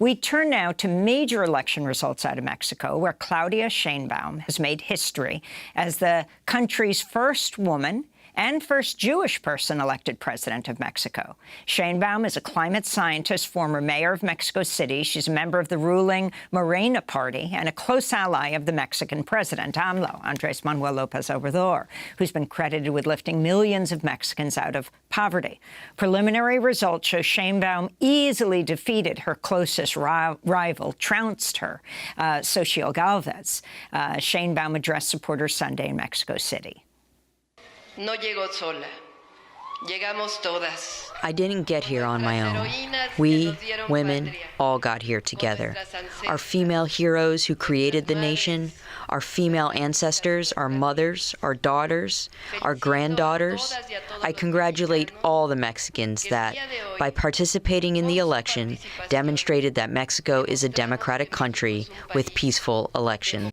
We turn now to major election results out of Mexico, where Claudia Sheinbaum has made history as the country's first woman and first Jewish person elected president of Mexico. Sheinbaum is a climate scientist, former mayor of Mexico City. She's a member of the ruling MORENA party and a close ally of the Mexican president, AMLO, Andres Manuel Lopez Obrador, who's been credited with lifting millions of Mexicans out of poverty. Preliminary results show Sheinbaum easily defeated her closest rival, trounced her, Xochitl Galvez. Sheinbaum addressed supporters Sunday in Mexico City. No llegó sola. Llegamos todas. I didn't get here on my own. We, women, all got here together. Our female heroes who created the nation, our female ancestors, our mothers, our daughters, our granddaughters. I congratulate all the Mexicans that, by participating in the election, demonstrated that Mexico is a democratic country with peaceful elections.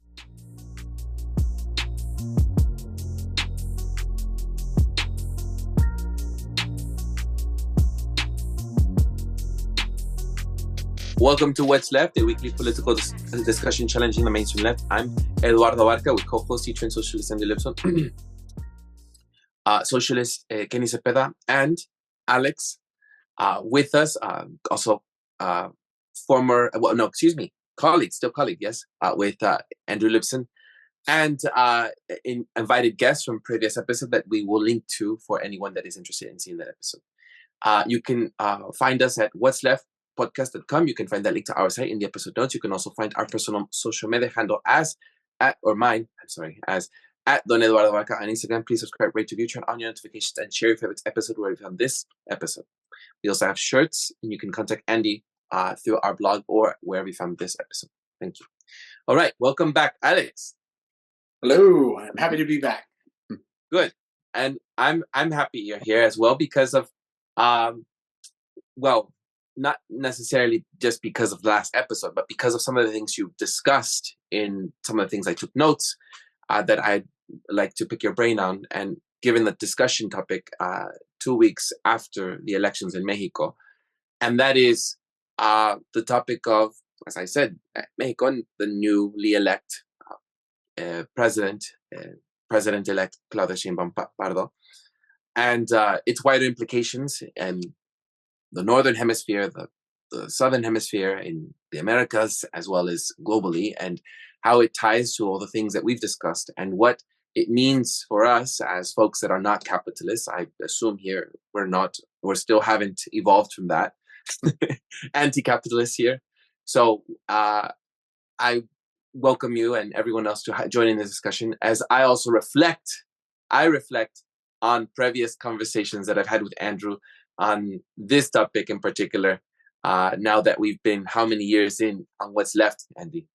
Welcome to What's Left, a weekly political discussion challenging the mainstream left. I'm Eduardo Barca with co-host, teacher and socialist Andy Lipson, socialist Kenny Cepeda, and Alex with us, also colleague, yes, with Andrew Lipson, and invited guests from previous episode that we will link to for anyone that is interested in seeing that episode. You can find us at What's Left podcast.com. You can find that link to our site in the episode notes. You can also find our personal social media handle as at Don Eduardo Barca on Instagram. Please subscribe, rate, review, turn on your notifications, and share your favorite episode where you found this episode. We also have shirts, and you can contact Andy through our blog or wherever you found this episode. Thank you. All right, welcome back, Alex. Hello, I'm happy to be back. Good, and I'm happy you're here as well because of not necessarily just because of the last episode, but because of some of the things you've discussed in some of the things I took notes that I'd like to pick your brain on. And given the discussion topic 2 weeks after the elections in Mexico, and that is the topic of, as I said, Mexico, the newly elect President-elect Claudia Sheinbaum Pardo, and its wider implications and the Northern Hemisphere, the Southern Hemisphere, in the Americas, as well as globally, and how it ties to all the things that we've discussed and what it means for us as folks that are not capitalists. I assume here we still haven't evolved from that, anti-capitalists here. So I welcome you and everyone else to join in this discussion as I also reflect on previous conversations that I've had with Andrew on this topic in particular, now that we've been how many years in on What's Left, Andy?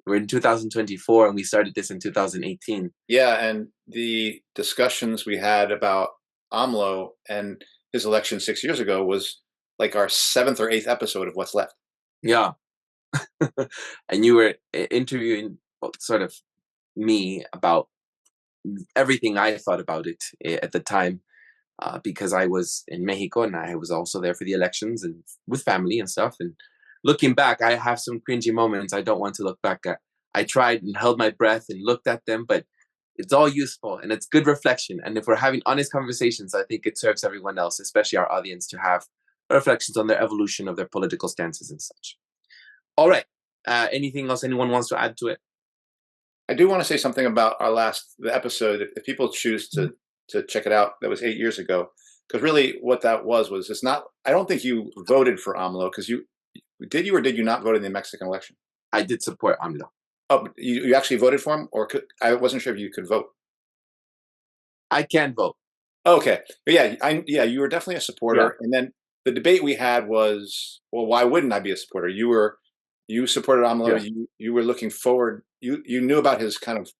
We're in 2024 and we started this in 2018. Yeah, and the discussions we had about AMLO and his election 6 years ago was like our 7th or 8th episode of What's Left. Yeah. And you were interviewing sort of me about everything I thought about it at the time. Because I was in Mexico and I was also there for the elections and with family and stuff. And looking back, I have some cringy moments I don't want to look back at. I tried and held my breath and looked at them, but it's all useful and it's good reflection. And if we're having honest conversations, I think it serves everyone else, especially our audience, to have reflections on their evolution of their political stances and such. All right. Anything else anyone wants to add to it? I do want to say something about the episode. If people choose to check it out, that was 8 years ago, because really what that was it's not, I don't think you voted for AMLO, because you did you not vote in the Mexican election? I did support AMLO. Oh, you actually voted for him, or I wasn't sure if you could vote. I can vote. Okay, but yeah, you were definitely a supporter. Yeah. And then the debate we had was, well, why wouldn't I be a supporter? You supported AMLO. Yeah. You were looking forward. You knew about his kind of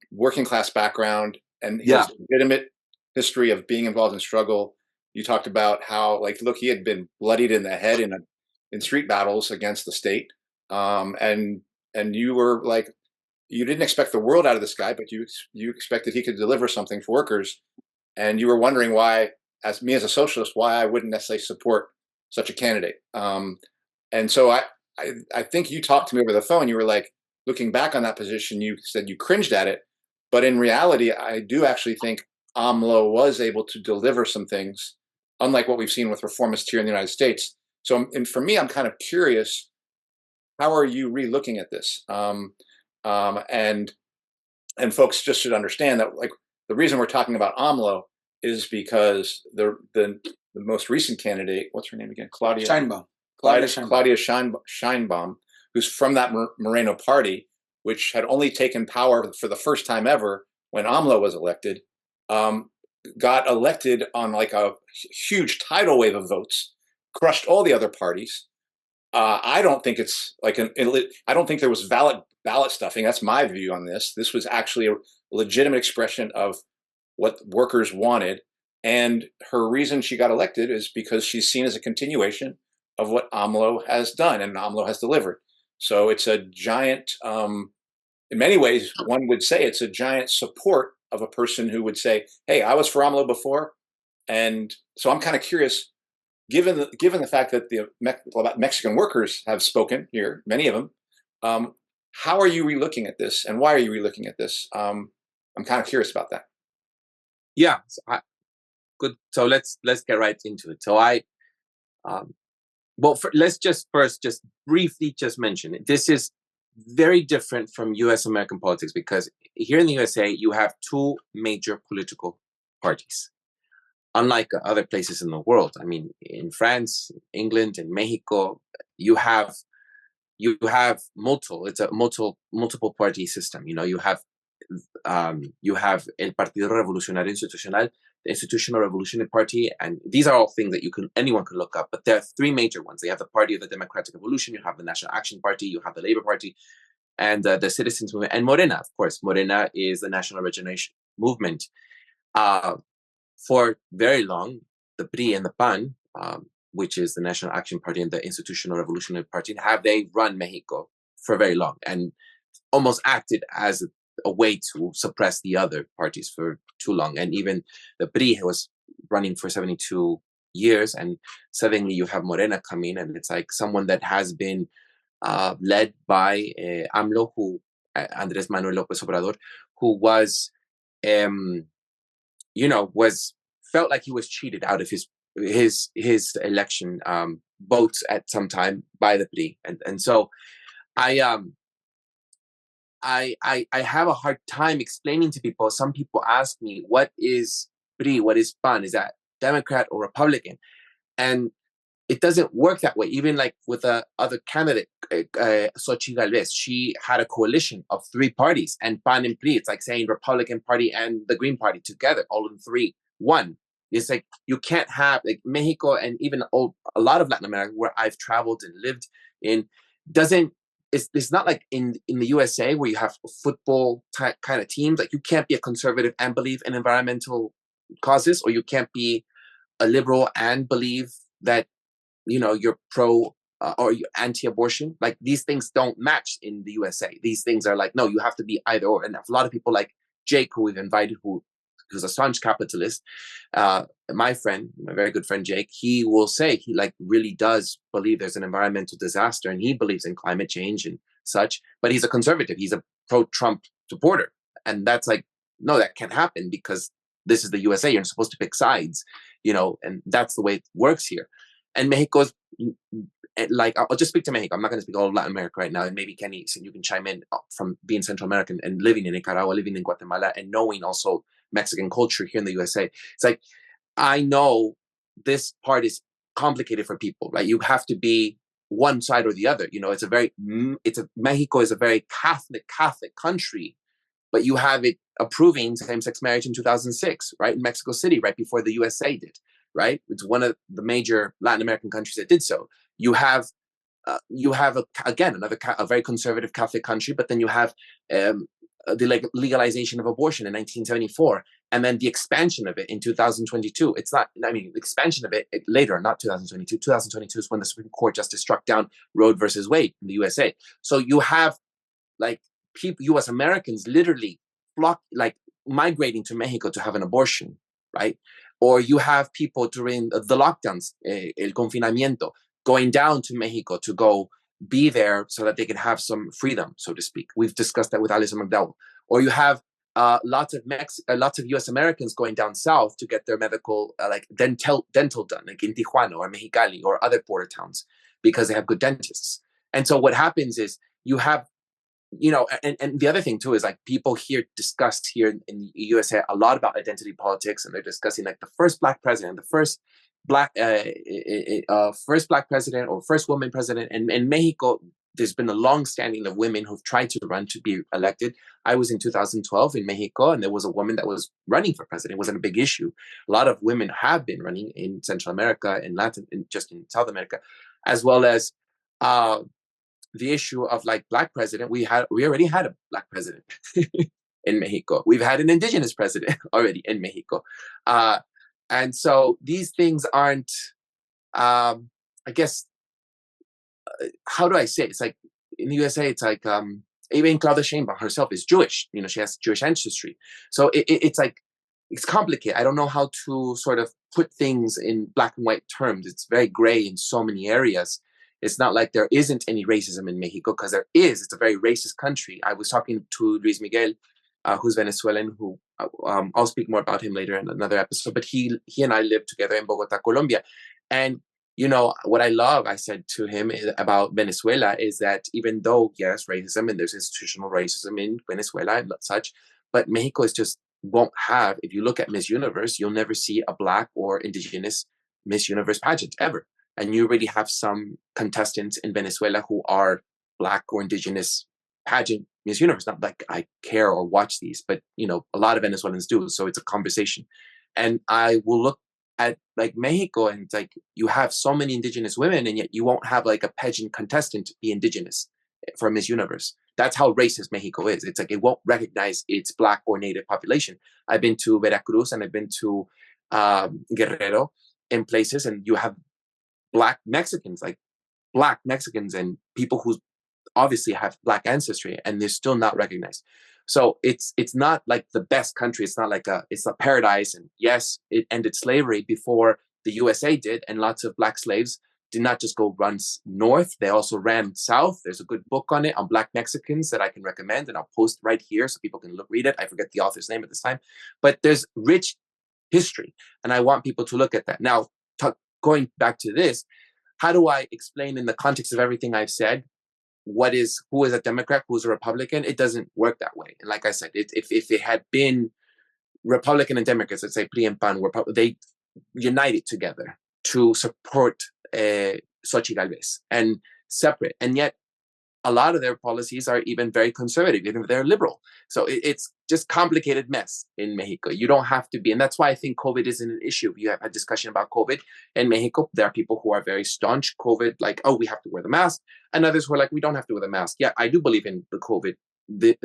working class background and his legitimate history of being involved in struggle. You talked about how, look, he had been bloodied in the head in street battles against the state, and you were like, you didn't expect the world out of this guy, but you expected he could deliver something for workers, and you were wondering why, as a socialist, why I wouldn't necessarily support such a candidate. And so I think you talked to me over the phone. You were like, looking back on that position, you said you cringed at it. But in reality, I do actually think AMLO was able to deliver some things, unlike what we've seen with reformists here in the United States. So, and for me, I'm kind of curious, how are you re-looking at this? And folks just should understand that, like, the reason we're talking about AMLO is because the most recent candidate, what's her name again? Claudia Sheinbaum, who's from that Moreno party, which had only taken power for the first time ever when AMLO was elected, got elected on like a huge tidal wave of votes, crushed all the other parties. I don't think it's like I don't think there was ballot stuffing. That's my view on this. This was actually a legitimate expression of what workers wanted. And her reason she got elected is because she's seen as a continuation of what AMLO has done and AMLO has delivered. So it's a giant, in many ways, one would say it's a giant support of a person who would say, hey, I was for AMLO before. And so I'm kind of curious, given the fact that the Mexican workers have spoken here, many of them, how are you relooking at this, and why are you relooking at this? I'm kind of curious about that. Yeah, good. So let's get right into it. So let's just briefly mention it. This is very different from U.S. American politics, because here in the USA you have two major political parties. Unlike other places in the world, I mean, in France, England, and Mexico, you have it's a multiple party system. You know, you have El Partido Revolucionario Institucional, the Institutional Revolutionary Party, and these are all things that anyone could look up. But there are three major ones. They have the Party of the Democratic Evolution, you have the National Action Party, you have the Labor Party, and the Citizens Movement, and Morena, of course. Morena is the National Regeneration Movement. For very long, the PRI and the PAN, which is the National Action Party and the Institutional Revolutionary Party, they run Mexico for very long and almost acted as a way to suppress the other parties for too long. And even the PRI was running for 72 years, and suddenly you have Morena come in, and it's like someone that has been led by AMLO, Andrés Manuel López Obrador, who was felt like he was cheated out of his election votes at some time by the PRI, and so I have a hard time explaining to people. Some people ask me, what is PRI, what is PAN? Is that Democrat or Republican? And it doesn't work that way. Even like with the other candidate, Xochitl Gálvez, she had a coalition of three parties, and PAN and PRI, it's like saying Republican Party and the Green Party together, all of them three, one. It's like you can't have, like, Mexico and even a lot of Latin America where I've traveled and lived in, it's not like in the USA where you have football kind of teams. Like, you can't be a conservative and believe in environmental causes, or you can't be a liberal and believe that you're pro or you're anti-abortion. Like, these things don't match in the USA. These things are like, no, you have to be either or. And a lot of people like Jake, who we've invited, who's a staunch capitalist, my very good friend Jake, he will say he really does believe there's an environmental disaster, and he believes in climate change and such, but he's a conservative. He's a pro-Trump supporter. And that's like, no, that can't happen, because this is the USA. You're supposed to pick sides, and that's the way it works here. And Mexico's like, I'll just speak to Mexico. I'm not going to speak all of Latin America right now. And maybe Kenny, so you can chime in from being Central American and living in Nicaragua, living in Guatemala, and knowing also Mexican culture here in the USA. It's like, I know this part is complicated for people, right? You have to be one side or the other. Mexico is a very Catholic country, but you have it approving same-sex marriage in 2006, right? In Mexico City, right before the USA did, right? It's one of the major Latin American countries that did so. You have a very conservative Catholic country, but then you have the legalization of abortion in 1974, and then the expansion of it in 2022. Expansion of it later, not 2022. 2022 is when the Supreme Court justice struck down Roe versus Wade in the USA. So you have people, U.S. Americans, literally migrating to Mexico to have an abortion, right? Or you have people during the lockdowns, el confinamiento, going down to Mexico to go be there so that they can have some freedom, so to speak. We've discussed that with Alison McDowell. Or you have lots of U.S. Americans going down south to get their medical, like dental done, like in Tijuana or Mexicali or other border towns, because they have good dentists. And so what happens is you have, and the other thing too is like people here discussed here in the USA a lot about identity politics, and they're discussing like the first black president, the first black president or first woman president. And in Mexico, there's been a long standing of women who've tried to run to be elected. I was in 2012 in Mexico, and there was a woman that was running for president. It wasn't a big issue. A lot of women have been running in Central America and just in South America, as well as the issue of like black president. We already had a black president in Mexico. We've had an indigenous president already in Mexico. And so these things aren't, I guess, how do I say it? It's like in the USA, it's like, even Claudia Sheinbaum herself is Jewish. She has Jewish ancestry. So it's like, it's complicated. I don't know how to sort of put things in black and white terms. It's very gray in so many areas. It's not like there isn't any racism in Mexico, because there is. It's a very racist country. I was talking to Luis Miguel, who's Venezuelan, who I'll speak more about him later in another episode, but he and I lived together in Bogota, Colombia. And, what I love, I said to him about Venezuela is that even though, yes, racism, and there's institutional racism in Venezuela and such, but Mexico is just won't have, if you look at Miss Universe, you'll never see a black or indigenous Miss Universe pageant ever. And you already have some contestants in Venezuela who are black or indigenous pageant Miss Universe. Not like I care or watch these, but a lot of Venezuelans do. So it's a conversation. And I will look at like Mexico, and it's like you have so many indigenous women, and yet you won't have like a pageant contestant be indigenous for Miss Universe. That's how racist Mexico is. It's like it won't recognize its black or native population. I've been to Veracruz and I've been to Guerrero in places, and you have black Mexicans and people who obviously have black ancestry, and they're still not recognized. So it's not like the best country. It's not like it's a paradise. And yes, it ended slavery before the USA did, and lots of black slaves did not just go run north. They also ran south. There's a good book on it on black Mexicans that I can recommend, and I'll post right here so people can read it. I forget the author's name at this time, but there's rich history, and I want people to look at that. Now, going back to this, how do I explain in the context of everything I've said who is a Democrat, who's a Republican? It doesn't work that way. And like I said, if it had been Republican and Democrats, let's say PRI and PAN, they united together to support Xochitl Gálvez and separate. And yet a lot of their policies are even very conservative, even if they're liberal. So it's just complicated mess in Mexico. You don't have to be. And that's why I think COVID isn't an issue. You have a discussion about COVID in Mexico. There are people who are very staunch COVID, like, oh, we have to wear the mask. And others who are like, we don't have to wear the mask. Yeah, I do believe in the COVID, the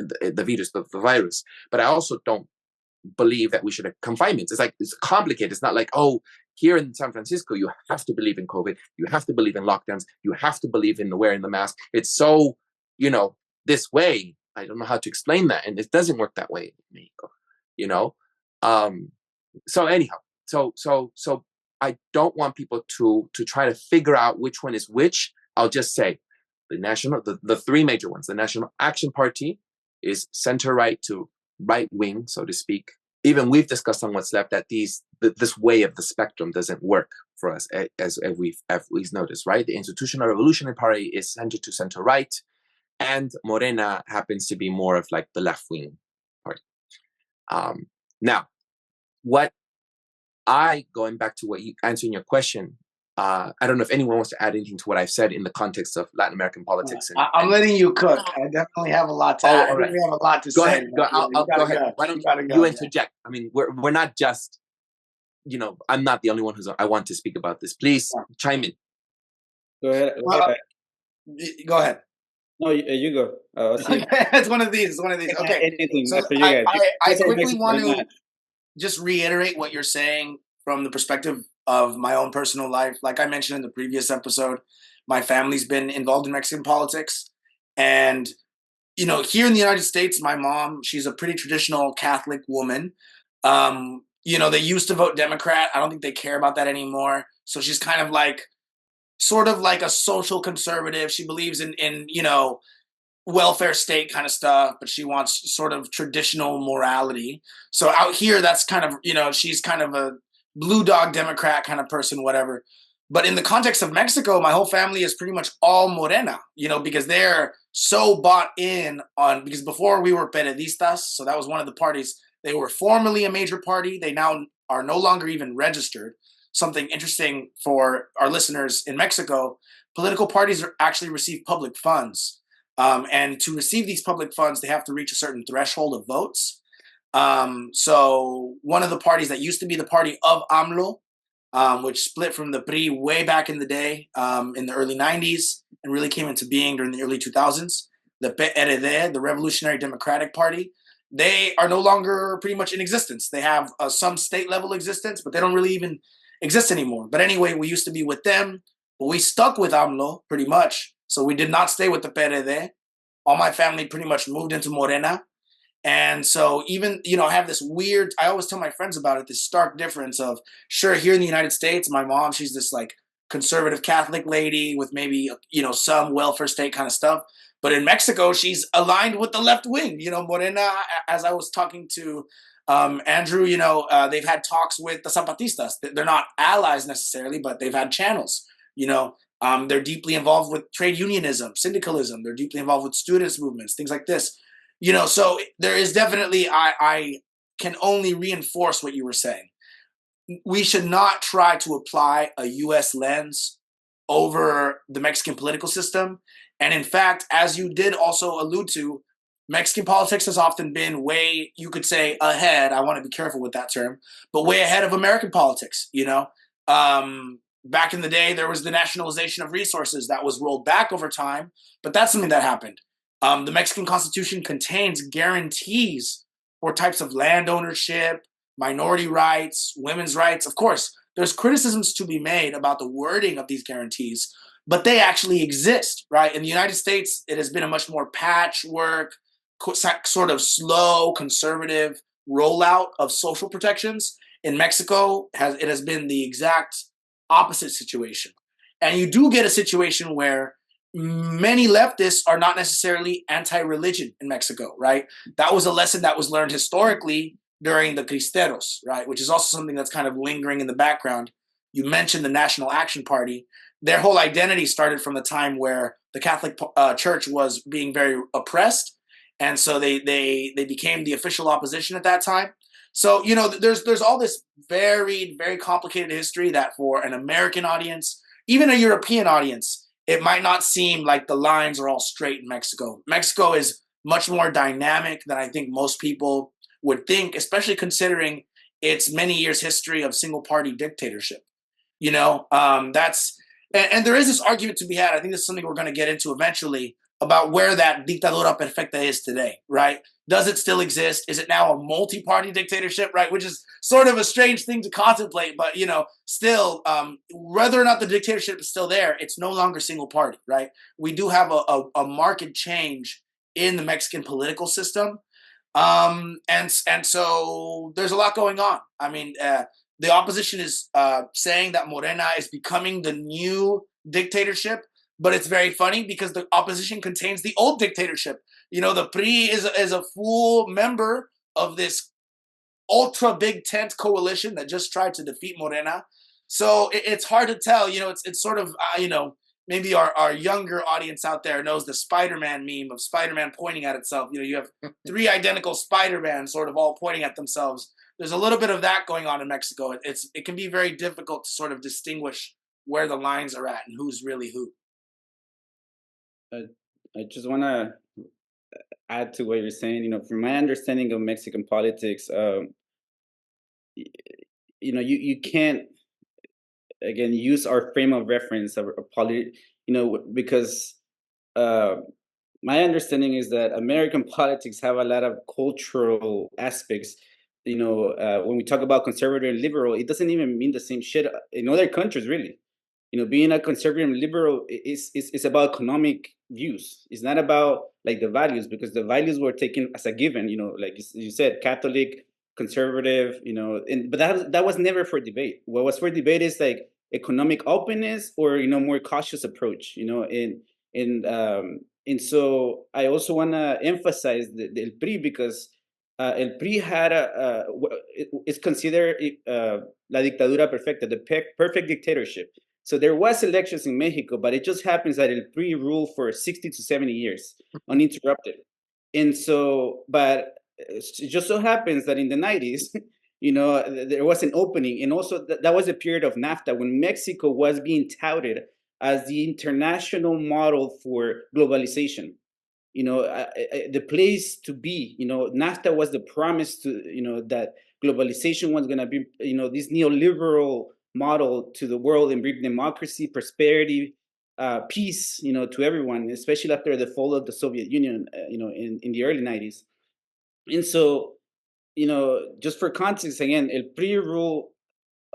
virus. But I also don't believe that we should have confinements. It's like, it's complicated. It's not like, oh, here in San Francisco, you have to believe in COVID. You have to believe in lockdowns. You have to believe in wearing the mask. It's so, this way. I don't know how to explain that. And it doesn't work that way in Mexico, So anyhow, so I don't want people to try to figure out which one is which. I'll just say the three major ones. The National Action Party is center-right to right-wing, so to speak. Even we've discussed on what's left that this way of the spectrum doesn't work for us, as we've noticed, right? The Institutional Revolutionary Party is center to center-right, and Morena happens to be more of like the left-wing party. Now, going back to answering your question, I don't know if anyone wants to add anything to what I've said in the context of Latin American politics. I'm letting you cook. I definitely have a lot to add. Right. We have a lot to go say. Ahead. Go ahead. Why don't you interject? I mean, we're not just, I'm not the only one I want to speak about this. Please chime in. Go ahead. Go ahead. No, you go. It's one of these. Okay. Anything So after you guys. I quickly want to just reiterate what you're saying from the perspective of my own personal life. Like I mentioned in the previous episode, my family's been involved in Mexican politics. And, here in the United States, my mom, she's a pretty traditional Catholic woman. They used to vote Democrat. I don't think they care about that anymore. So she's kind of like sort of like a social conservative. She believes in welfare state kind of stuff, but she wants sort of traditional morality. So out here, that's kind of, she's kind of a blue dog Democrat kind of person, whatever. But in the context of Mexico, my whole family is pretty much all Morena, because they're so bought in on, because before we were Periodistas, so that was one of the parties. They were formerly a major party. They now are no longer even registered. Something interesting for our listeners in Mexico, political parties actually receive public funds. And to receive these public funds, they have to reach a certain threshold of votes. So one of the parties that used to be the party of AMLO, which split from the PRI way back in the day, in the early 90s, and really came into being during the early 2000s, the PRD, the Revolutionary Democratic Party, they are no longer pretty much in existence. They have some state level existence, but they don't really even exist anymore. But anyway, we used to be with them, but we stuck with AMLO pretty much. So we did not stay with the PRD. All my family pretty much moved into Morena. And so even, I have this weird, I always tell my friends about it, this stark difference of, sure, here in the United States, my mom, she's this like conservative Catholic lady with maybe, some welfare state kind of stuff. But in Mexico, she's aligned with the left wing. Morena, as I was talking to Andrew, they've had talks with the Zapatistas. They're not allies necessarily, but they've had channels, they're deeply involved with trade unionism, syndicalism. They're deeply involved with students' movements, things like this. So there is definitely, I can only reinforce what you were saying. We should not try to apply a U.S. lens over the Mexican political system. And in fact, as you did also allude to, Mexican politics has often been way, you could say, ahead. I want to be careful with that term, but way ahead of American politics, Back in the day, there was the nationalization of resources that was rolled back over time, but that's something that happened. The Mexican Constitution contains guarantees for types of land ownership, minority rights, women's rights. Of course, there's criticisms to be made about the wording of these guarantees, but they actually exist, right? In the United States, it has been a much more patchwork, sort of slow, conservative rollout of social protections. In Mexico, it has been the exact opposite situation. And you do get a situation where many leftists are not necessarily anti-religion in Mexico, right? That was a lesson that was learned historically during the Cristeros, right? Which is also something that's kind of lingering in the background. You mentioned the National Action Party. Their whole identity started from the time where the Catholic Church was being very oppressed. And so they became the official opposition at that time. So, there's all this varied, very complicated history that for an American audience, even a European audience, it might not seem like the lines are all straight in Mexico. Mexico is much more dynamic than I think most people would think, especially considering its many years history of single party dictatorship. That's, and there is this argument to be had. I think this is something we're going to get into eventually about where that dictadura perfecta is today, right? Does it still exist? Is it now a multi-party dictatorship, right? Which is sort of a strange thing to contemplate, but, still, whether or not the dictatorship is still there, it's no longer single party, right? We do have a marked change in the Mexican political system. And so there's a lot going on. I mean, the opposition is saying that Morena is becoming the new dictatorship, but it's very funny because the opposition contains the old dictatorship. The PRI is a full member of this ultra big tent coalition that just tried to defeat Morena. So it's hard to tell. It's sort of, maybe our younger audience out there knows the Spider-Man meme of Spider-Man pointing at itself. You have three identical Spider-Man sort of all pointing at themselves. There's a little bit of that going on in Mexico. It can be very difficult to sort of distinguish where the lines are at and who's really who. I just want to add to what you're saying. From my understanding of Mexican politics, you can't, again, use our frame of reference of because my understanding is that American politics have a lot of cultural aspects. When we talk about conservative and liberal, it doesn't even mean the same shit in other countries, really. Being a conservative and liberal is about economic views. It's not about like the values, because the values were taken as a given. Like you said, Catholic, conservative. But that was never for debate. What was for debate is like, economic openness or more cautious approach. And so I also want to emphasize the El PRI because El PRI had it's considered la dictadura perfecta, the perfect dictatorship. So there was elections in Mexico, but it just happens that El PRI ruled for 60 to 70 years uninterrupted. And so, but it just so happens that in the 90s, there was an opening. And also that was a period of NAFTA when Mexico was being touted as the international model for globalization. The place to be. NAFTA was the promise to, that globalization was going to be, this neoliberal model to the world and bring democracy, prosperity, peace, to everyone, especially after the fall of the Soviet Union, in the early 90s. And so, just for context, again, El PRI rule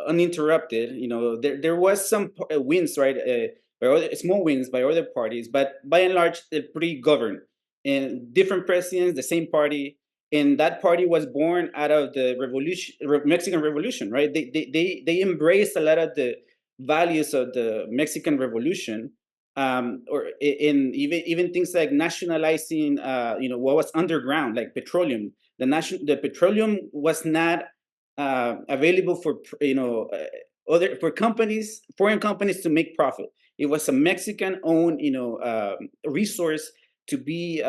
uninterrupted. There was some wins, right? Small wins by other parties, but by and large, the PRI governed. And different presidents, the same party, and that party was born out of the Mexican Revolution, right? They embraced a lot of the values of the Mexican Revolution, or in even things like nationalizing, what was underground, like petroleum. The petroleum was not available for for companies, foreign companies, to make profit. It was a Mexican-owned resource to be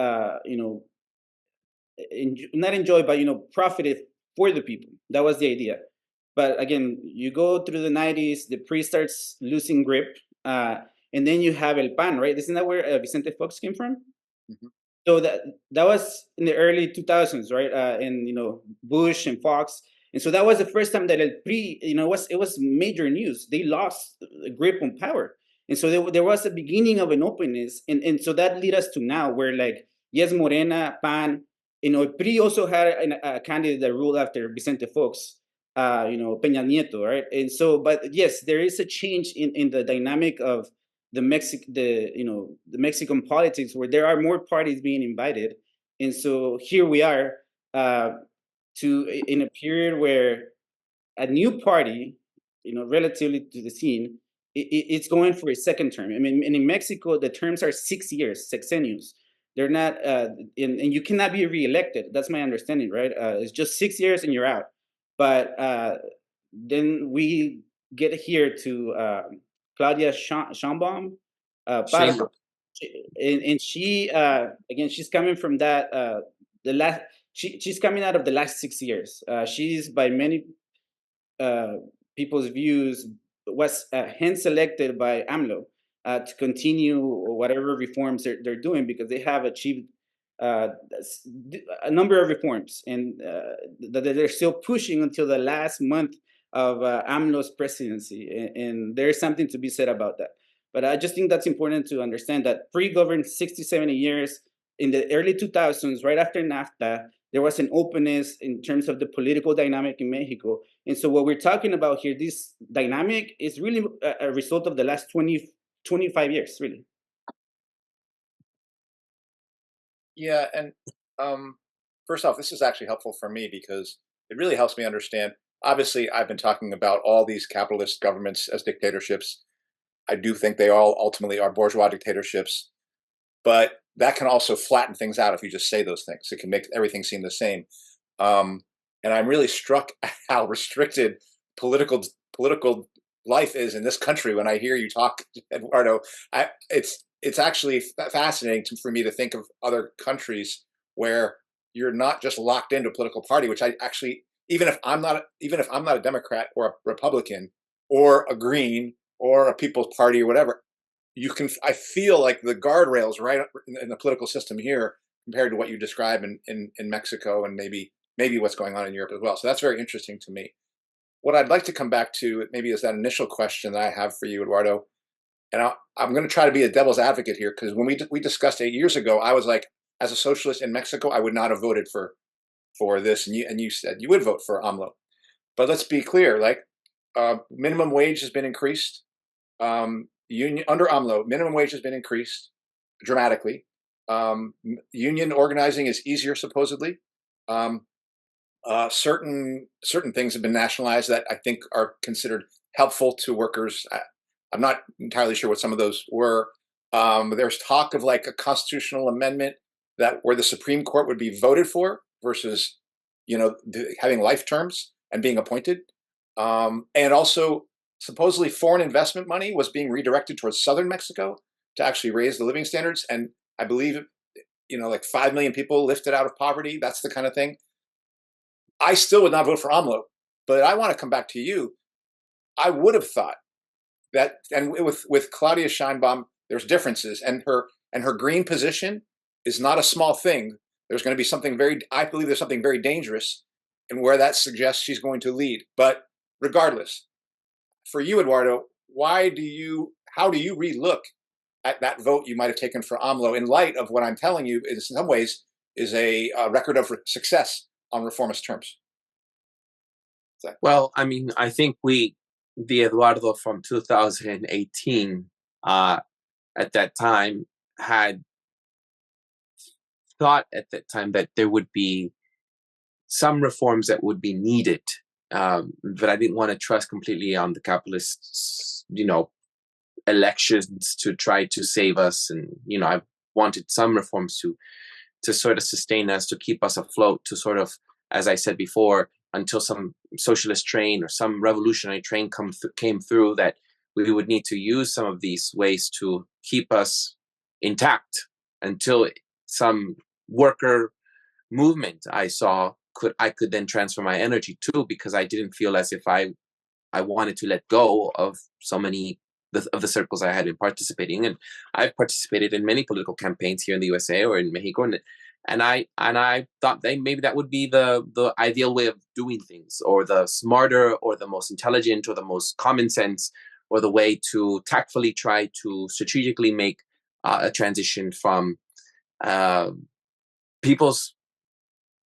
not enjoyed, but profited for the people. That was the idea. But again, you go through the 90s, the PRI starts losing grip, and then you have El PAN, right? Isn't that where Vicente Fox came from? Mm-hmm. So that was in the early 2000s, right? And Bush and Fox. And so that was the first time that El PRI, it was major news. They lost grip on power. And so there was a beginning of an openness. And so that led us to now where, like, yes, Morena, PAN, PRI also had a candidate that ruled after Vicente Fox, Peña Nieto, right? And so, but yes, there is a change in the dynamic of the Mexican politics, where there are more parties being invited. And so here we are, in a period where a new party, relatively to the scene, it's going for a second term. I mean, and in Mexico, the terms are 6 years, sexennios. They're not, and you cannot be reelected. That's my understanding, right? It's just 6 years and you're out. But then we get here to Claudia Sheinbaum, and she again, she's coming from that she's coming out of the last 6 years. She's, by many people's views, was hand selected by AMLO to continue whatever reforms they're doing, because they have achieved a number of reforms, and that they're still pushing until the last month of AMLO's presidency. And there is something to be said about that. But I just think that's important to understand that PRI governed 60, 70 years. In the early 2000s, right after NAFTA, there was an openness in terms of the political dynamic in Mexico. And so what we're talking about here, this dynamic, is really a result of the last 25 years, really. Yeah, and first off, this is actually helpful for me because it really helps me understand. Obviously, I've been talking about all these capitalist governments as dictatorships. I do think they all ultimately are bourgeois dictatorships, but that can also flatten things out if you just say those things. It can make everything seem the same. And I'm really struck at how restricted political life is in this country when I hear you talk, Eduardo. It's actually fascinating for me to think of other countries where you're not just locked into a political party, which I actually, even if I'm not a Democrat or a Republican or a Green or a People's Party or whatever, I feel like the guardrails right in the political system here compared to what you describe in Mexico and maybe what's going on in Europe as well. So that's very interesting to me. What I'd like to come back to maybe is that initial question that I have for you, Eduardo. And I'm going to try to be a devil's advocate here, because when we discussed 8 years ago, I was like, as a socialist in Mexico, I would not have voted for this, and you said you would vote for AMLO. But let's be clear, like minimum wage has been increased. Under AMLO, minimum wage has been increased dramatically. Union organizing is easier, supposedly. Certain things have been nationalized that I think are considered helpful to workers. I'm not entirely sure what some of those were. There's talk of like a constitutional amendment where the Supreme Court would be voted for versus, having life terms and being appointed. And also supposedly foreign investment money was being redirected towards southern Mexico to actually raise the living standards. And I believe, like 5 million people lifted out of poverty. That's the kind of thing. I still would not vote for AMLO, but I want to come back to you. I would have thought that, and with Claudia Sheinbaum, there's differences, and her green position is not a small thing. There's going to be I believe there's something very dangerous in where that suggests she's going to lead. But regardless, for you, Eduardo, how do you relook at that vote you might have taken for AMLO in light of what I'm telling you in some ways is a record of success on reformist terms? Well, I mean, I think the Eduardo from 2018 at that time had thought at that time that there would be some reforms that would be needed, but I didn't want to trust completely on the capitalists, elections to try to save us. And, I wanted some reforms to sort of sustain us, to keep us afloat, to sort of, as I said before, until some socialist train or some revolutionary train came through, that we would need to use some of these ways to keep us intact until some worker movement I saw I could then transfer my energy to, because I didn't feel as if I wanted to let go of so many of the circles I had been participating in. I've participated in many political campaigns here in the USA or in Mexico, and I thought maybe that would be the ideal way of doing things, or the smarter, or the most intelligent, or the most common sense, or the way to tactfully try to strategically make a transition from people's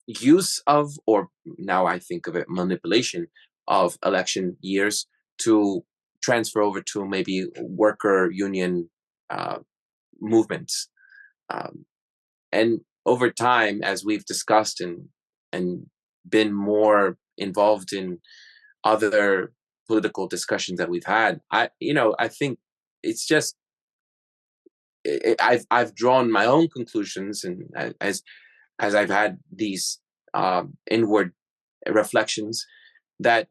use of, or now I think of it, manipulation of election years, to transfer over to maybe worker union movements. And over time, as we've discussed and been more involved in other political discussions that we've had, I think it's just, I've drawn my own conclusions, and as I've had these inward reflections, that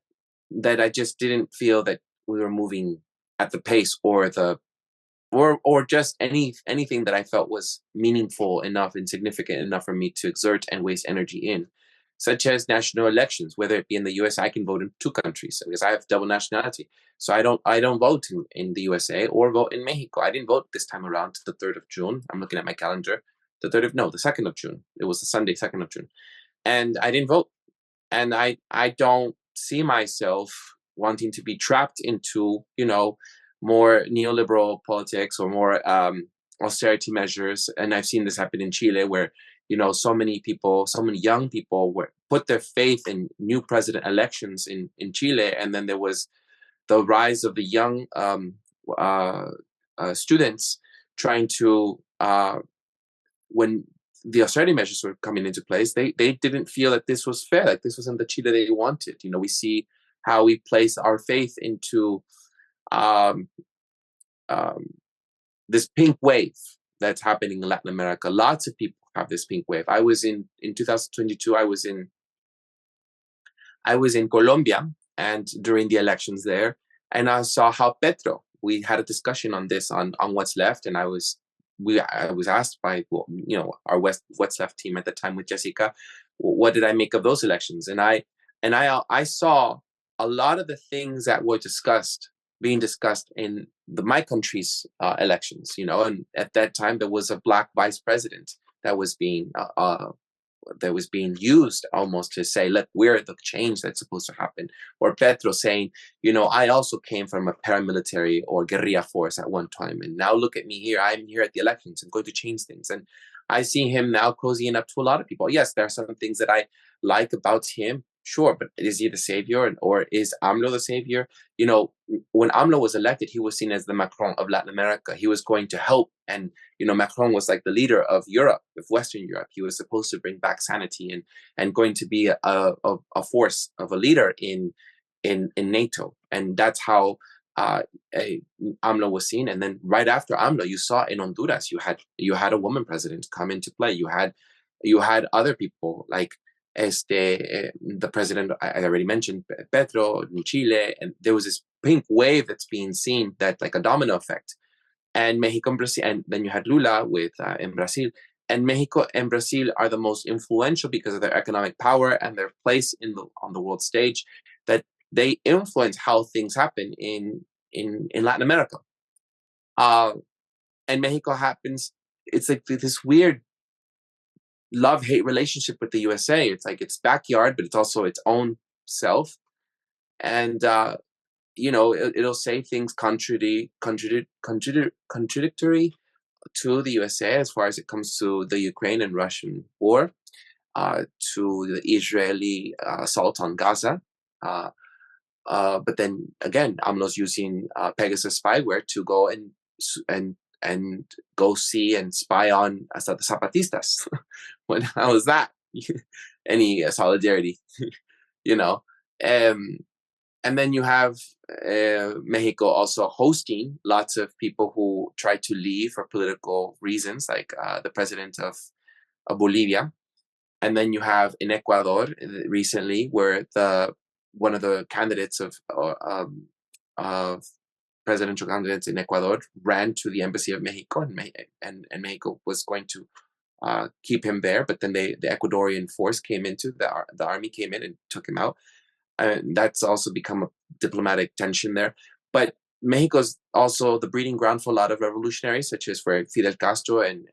I just didn't feel that we were moving at the pace or just anything that I felt was meaningful enough and significant enough for me to exert and waste energy in, such as national elections. Whether it be in the US, I can vote in 2 countries because I have double nationality. So I don't vote in the USA or vote in Mexico. I didn't vote this time around to the 3rd of June. I'm looking at my calendar. The 2nd of June. It was the Sunday, 2nd of June. And I didn't vote. And I don't see myself wanting to be trapped into, more neoliberal politics or more austerity measures. And I've seen this happen in Chile, where, so many young people put their faith in new president elections in Chile. And then there was the rise of the young students trying to, when the austerity measures were coming into place, they didn't feel that this was fair, like this wasn't the Chile they wanted. We see how we place our faith into this pink wave that's happening in Latin America. Lots of people have this pink wave. I was in 2022. I was in Colombia, and during the elections there, and I saw how Petro. We had a discussion on this on What's Left, and I was asked by our What's Left team at the time with Jessica, what did I make of those elections? And I saw a lot of the things that were being discussed in my country's elections, and at that time there was a Black vice president that was being used almost to say, look, we're the change that's supposed to happen. Or Petro saying, I also came from a paramilitary or guerrilla force at one time, and now look at me here. I'm here at the elections. I'm going to change things. And I see him now cozying up to a lot of people. Yes, there are some things that I like about him. Sure, but is he the savior, or is AMLO the savior? When AMLO was elected, he was seen as the Macron of Latin America. He was going to help, and Macron was like the leader of Europe, of Western Europe. He was supposed to bring back sanity and going to be a force of a leader in NATO. And that's how AMLO was seen. And then right after AMLO, you saw in Honduras, you had a woman president come into play. You had other people like the president I already mentioned, Petro in Chile, and there was this pink wave that's being seen, that like a domino effect. And Mexico and Brazil, and then you had Lula with in Brazil. And Mexico and Brazil are the most influential because of their economic power and their place on the world stage, that they influence how things happen in Latin America. And Mexico happens, it's like this weird love-hate relationship with the USA. It's like its backyard, but it's also its own self. And it'll say things contradictory to the USA as far as it comes to the Ukraine and Russian war, to the Israeli assault on Gaza. But then again, AMLO's using Pegasus spyware to go and go see and spy on hasta the Zapatistas. How is that any solidarity? And then you have Mexico also hosting lots of people who try to leave for political reasons, like the president of Bolivia. And then you have in Ecuador recently, where one of the candidates of presidential candidates in Ecuador ran to the embassy of Mexico, and Mexico was going to keep him there, but then the Ecuadorian force came into the army came in and took him out. And that's also become a diplomatic tension there. But Mexico's also the breeding ground for a lot of revolutionaries, such as for Fidel Castro and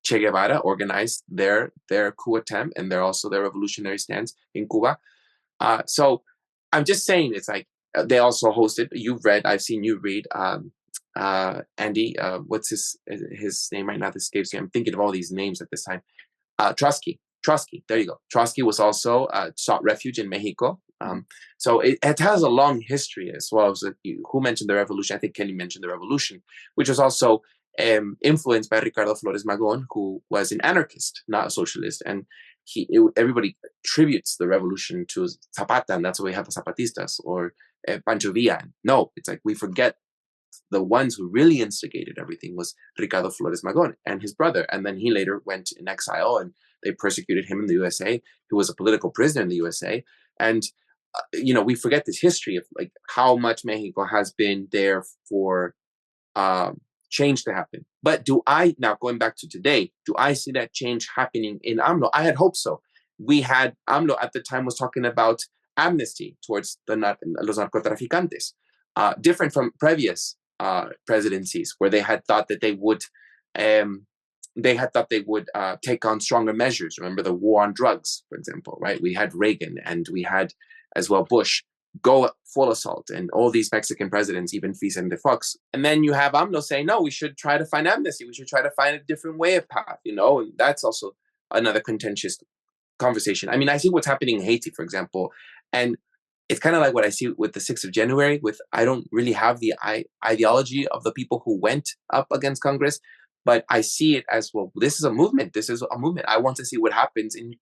Che Guevara organized their coup attempt, and they're also their revolutionary stance in Cuba. So I'm just saying, it's like they also hosted. I've seen you read Andy. What's his name right now? This escapes me. I'm thinking of all these names at this time. Trotsky, there you go. Trotsky was also sought refuge in Mexico. So it has a long history as well. Who mentioned the revolution? I think Kenny mentioned the revolution, which was also influenced by Ricardo Flores Magón, who was an anarchist, not a socialist. And everybody attributes the revolution to Zapata, and that's why we have the Zapatistas or Pancho Villa. No, it's like we forget the ones who really instigated everything was Ricardo Flores Magón and his brother. And then he later went in exile, and they persecuted him in the USA. He was a political prisoner in the USA. And, we forget this history of like how much Mexico has been there for change to happen. But now going back to today, do I see that change happening in AMLO? I had hoped so. AMLO at the time was talking about amnesty towards los narcotraficantes, different from previous presidencies, where they had thought that they would take on stronger measures. Remember the war on drugs, for example, right? We had Reagan, and we had as well Bush go full assault, and all these Mexican presidents, even Vicente Fox. And then you have AMLO saying, no, we should try to find amnesty. We should try to find a different way of path, and that's also another contentious conversation. I mean, I see what's happening in Haiti, for example, and it's kind of like what I see with the 6th of January. I don't really have the ideology of the people who went up against Congress, but I see it as, well, this is a movement. This is a movement. I want to see what happens in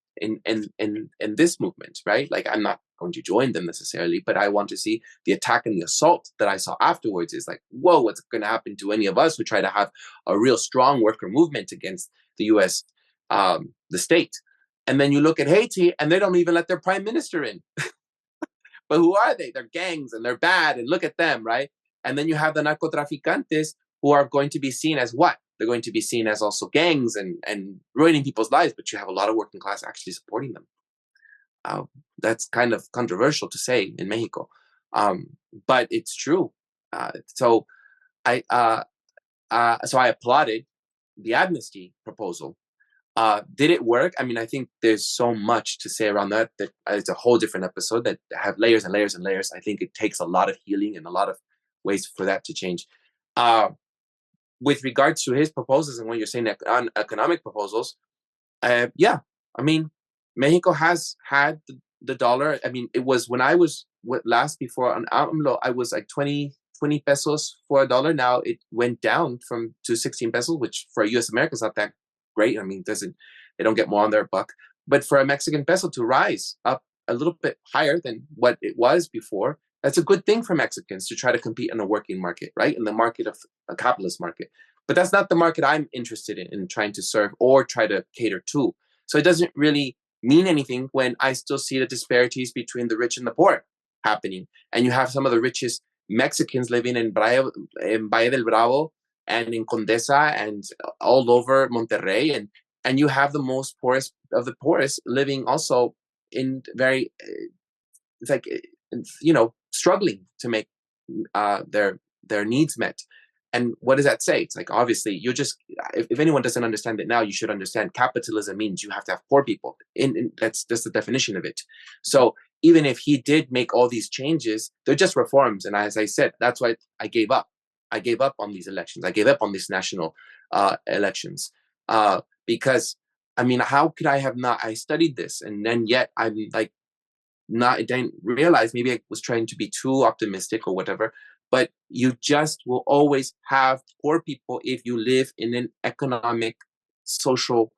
this movement, right? Like, I'm not going to join them necessarily, but I want to see the attack and the assault that I saw afterwards. Is like, whoa, what's going to happen to any of us who try to have a real strong worker movement against the U.S., the state? And then you look at Haiti, and they don't even let their prime minister in. But who are they? They're gangs, and they're bad, and look at them, right? And then you have the narcotraficantes, who are going to be seen as what? They're going to be seen as also gangs and ruining people's lives, but you have a lot of working class actually supporting them. That's kind of controversial to say in Mexico, but it's true. So I applauded the amnesty proposal. Did it work? I mean, I think there's so much to say around that it's a whole different episode that have layers and layers and layers. I think it takes a lot of healing and a lot of ways for that to change. With regards to his proposals and what you're saying on economic proposals, yeah, I mean, Mexico has had the dollar. I mean, it was when I was before on AMLO, I was like 20 pesos for a dollar. Now it went down to 16 pesos, which for US America is not that great. I mean, they don't get more on their buck. But for a Mexican peso to rise up a little bit higher than what it was before. That's a good thing for Mexicans to try to compete in a working market, right? In the market of a capitalist market. But that's not the market I'm interested in trying to serve or try to cater to. So it doesn't really mean anything when I still see the disparities between the rich and the poor happening. And you have some of the richest Mexicans living in Valle del Bravo and in Condesa and all over Monterrey. And you have the most poorest of the poorest living also in very, it's like, you know, struggling to make their needs met. And what does that say? It's like, obviously, you just, if anyone doesn't understand it now, you should understand capitalism means you have to have poor people. That's the definition of it. So even if he did make all these changes, they're just reforms. And as I said, that's why I gave up. I gave up on these elections. I gave up on these national elections because, I mean, how could I have not? I studied this, and then yet I'm like, I didn't realize, maybe I was trying to be too optimistic or whatever, but you just will always have poor people if you live in an economic, social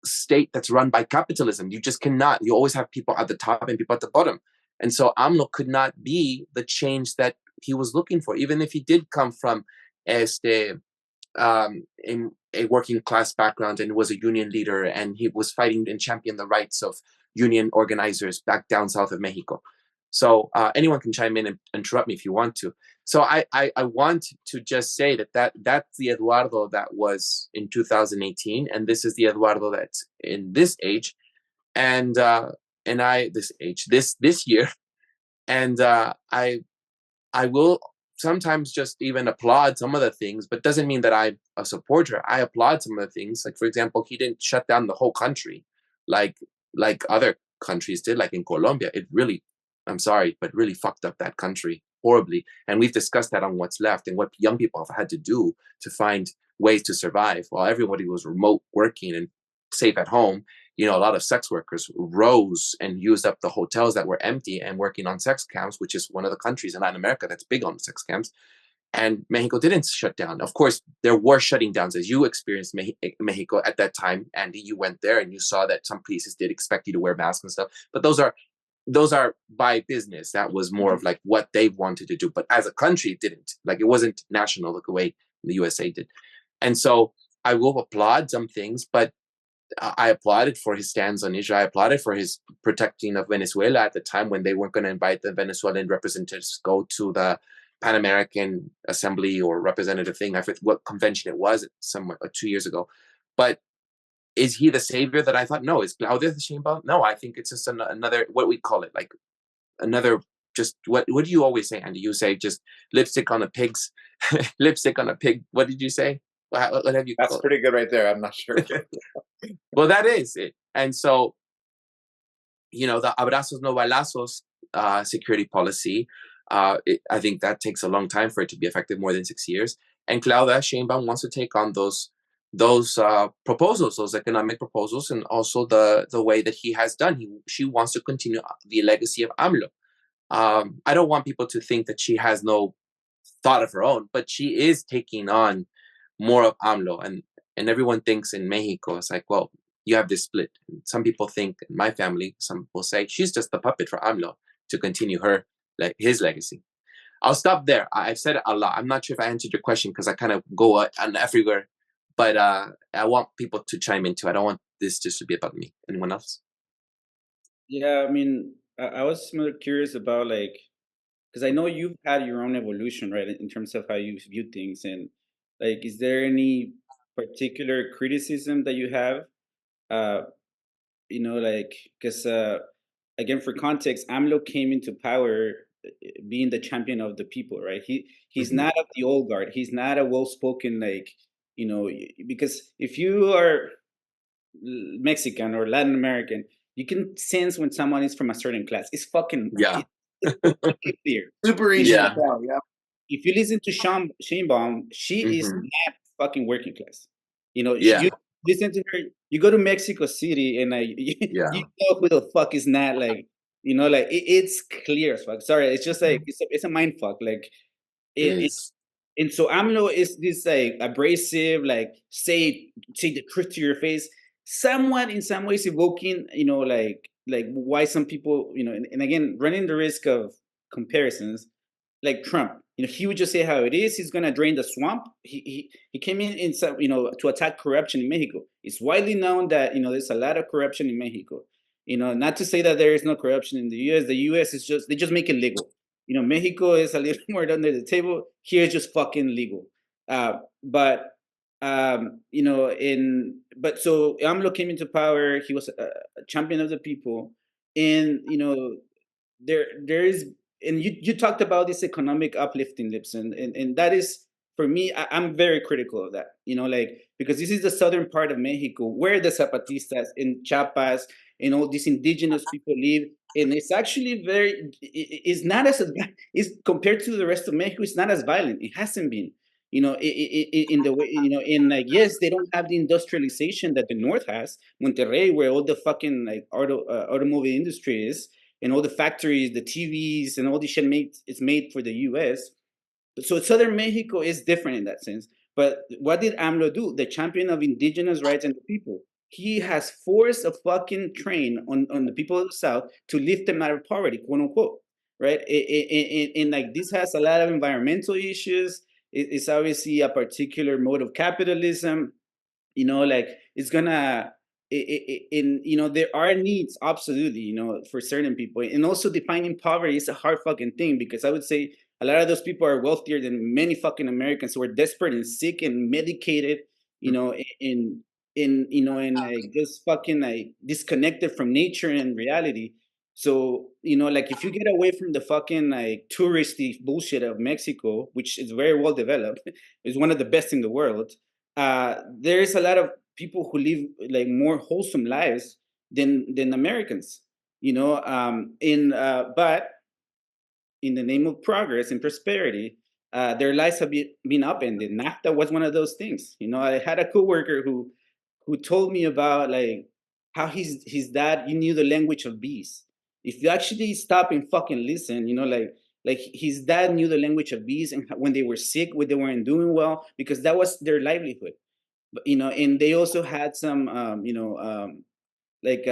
state that's run by capitalism. You just cannot. You always have people at the top and people at the bottom. And so AMLO could not be the change that he was looking for, even if he did come from in a working class background and was a union leader, and he was fighting and championing the rights of union organizers back down south of Mexico. So anyone can chime in and interrupt me if you want to. So I want to just say that's the Eduardo that was in 2018, and this is the Eduardo that's in this age, and this year, and I will sometimes just even applaud some of the things, but doesn't mean that I'm a supporter. I applaud some of the things. Like, for example, he didn't shut down the whole country like other countries did, like in Colombia. It really, I'm sorry, but really fucked up that country horribly. And we've discussed that on What's Left and what young people have had to do to find ways to survive while everybody was remote working and safe at home. You know, a lot of sex workers rose and used up the hotels that were empty and working on sex camps, which is one of the countries in Latin America that's big on sex camps. And Mexico didn't shut down. Of course, there were shutting downs, as you experienced Mexico at that time. Andy, you went there and you saw that some places did expect you to wear masks and stuff. But those are by business. That was more of like what they wanted to do. But as a country, it didn't. Like, it wasn't national like the way the USA did. And so I will applaud some things, but I applauded for his stance on Israel. I applauded for his protecting of Venezuela at the time when they weren't going to invite the Venezuelan representatives go to the Pan American Assembly or representative thing. I forget what convention it was, 2 years ago. But is he the savior that I thought? No. Is Claudia the Sheinbaum? No, I think it's just another, what we call it, like another, just what do you always say, Andy? You say just lipstick on a pig's, lipstick on a pig. What did you say? What have you That's called? pretty good right there. I'm not sure. Well, that is it. And so, you know, the abrazos no balazos security policy, I think that takes a long time for it to be effective, more than 6 years. And Claudia Sheinbaum wants to take on those proposals, those economic proposals, and also the way that he has done. She wants to continue the legacy of AMLO. I don't want people to think that she has no thought of her own, but she is taking on more of AMLO, and everyone thinks in Mexico, it's like, well, you have this split. And some people think, in my family, some people say she's just the puppet for AMLO to continue his legacy. I'll stop there. I've said it a lot. I'm not sure if I answered your question because I kind of go on everywhere, but I want people to chime in too. I don't want this just to be about me. Anyone else? Yeah, I mean, I was more curious about, like, because I know you've had your own evolution, right, in terms of how you view things, and like, is there any particular criticism that you have? You know, like, because again, for context, AMLO came into power being the champion of the people, right? He's not of the old guard. He's not a well-spoken, like, you know, because if you are Mexican or Latin American, you can sense when someone is from a certain class. It's fucking it's fucking clear. Super easy to tell. Yeah. If you listen to Sheinbaum, she is not fucking working class. You know, you listen to her. You go to Mexico City, and you know who the fuck is not, like, you know, like it's clear as fuck. Sorry, it's just like it's a mind fuck. Like and so AMLO is this like abrasive, like say the truth to your face, somewhat in some ways evoking, you know, like like why some people, you know, and again, running the risk of comparisons, like Trump, you know, he would just say how it is. He's gonna drain the swamp. He came in some, you know, to attack corruption in Mexico. It's widely known that, you know, there's a lot of corruption in Mexico. You know, not to say that there is no corruption in the U.S. The U.S. is just, they just make it legal. You know, Mexico is a little more under the table. Here it's just fucking legal. But you know, but so AMLO came into power. He was a champion of the people, and you know, there is, and you talked about this economic uplifting, lips, and that is, for me, I'm very critical of that. You know, like, because this is the southern part of Mexico where the Zapatistas in Chiapas and all these indigenous people live, and it's actually very, it's not as, it's compared to the rest of Mexico, it's not as violent. It hasn't been. You know, in the way, you know, in like, yes, they don't have the industrialization that the North has. Monterrey, where all the fucking like automobile industry is, and all the factories, the TVs, and all this shit is made for the U.S. So southern Mexico is different in that sense. But what did AMLO do? The champion of indigenous rights and the people. He has forced a fucking train on the people of the South to lift them out of poverty, quote unquote. Right? And like, this has a lot of environmental issues. It's obviously a particular mode of capitalism. You know, like, it's gonna, in, you know, there are needs, absolutely, you know, for certain people. And also defining poverty is a hard fucking thing, because I would say a lot of those people are wealthier than many fucking Americans who are desperate and sick and medicated, you know, you know, and like just fucking like disconnected from nature and reality. So, you know, like, if you get away from the fucking like touristy bullshit of Mexico, which is very well developed, is one of the best in the world, there is a lot of people who live like more wholesome lives than Americans, you know. But in the name of progress and prosperity, their lives have been upended. NAFTA was one of those things. You know, I had a coworker who told me about like how his dad, you knew the language of bees. If you actually stop and fucking listen, you know, like his dad knew the language of bees, and when they were sick, when they weren't doing well, because that was their livelihood. But, you know, and they also had some, you know, like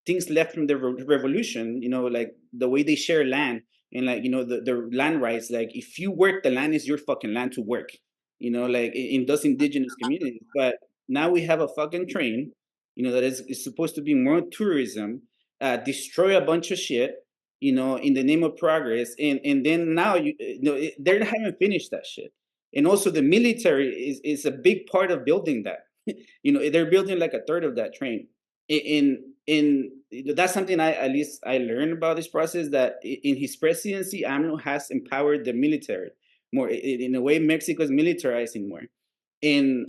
things left from the revolution, you know, like the way they share land, and like, you know, the land rights. Like, if you work, the land is your fucking land to work, you know, like in those indigenous communities. But now we have a fucking train, you know, that is supposed to be more tourism, destroy a bunch of shit, you know, in the name of progress. And then now, you know, they haven't finished that shit. And also the military is a big part of building that. You know, they're building like a third of that train. In That's something I, at least I learned about this process, that in his presidency, AMLO has empowered the military more. In a way, Mexico is militarizing more. And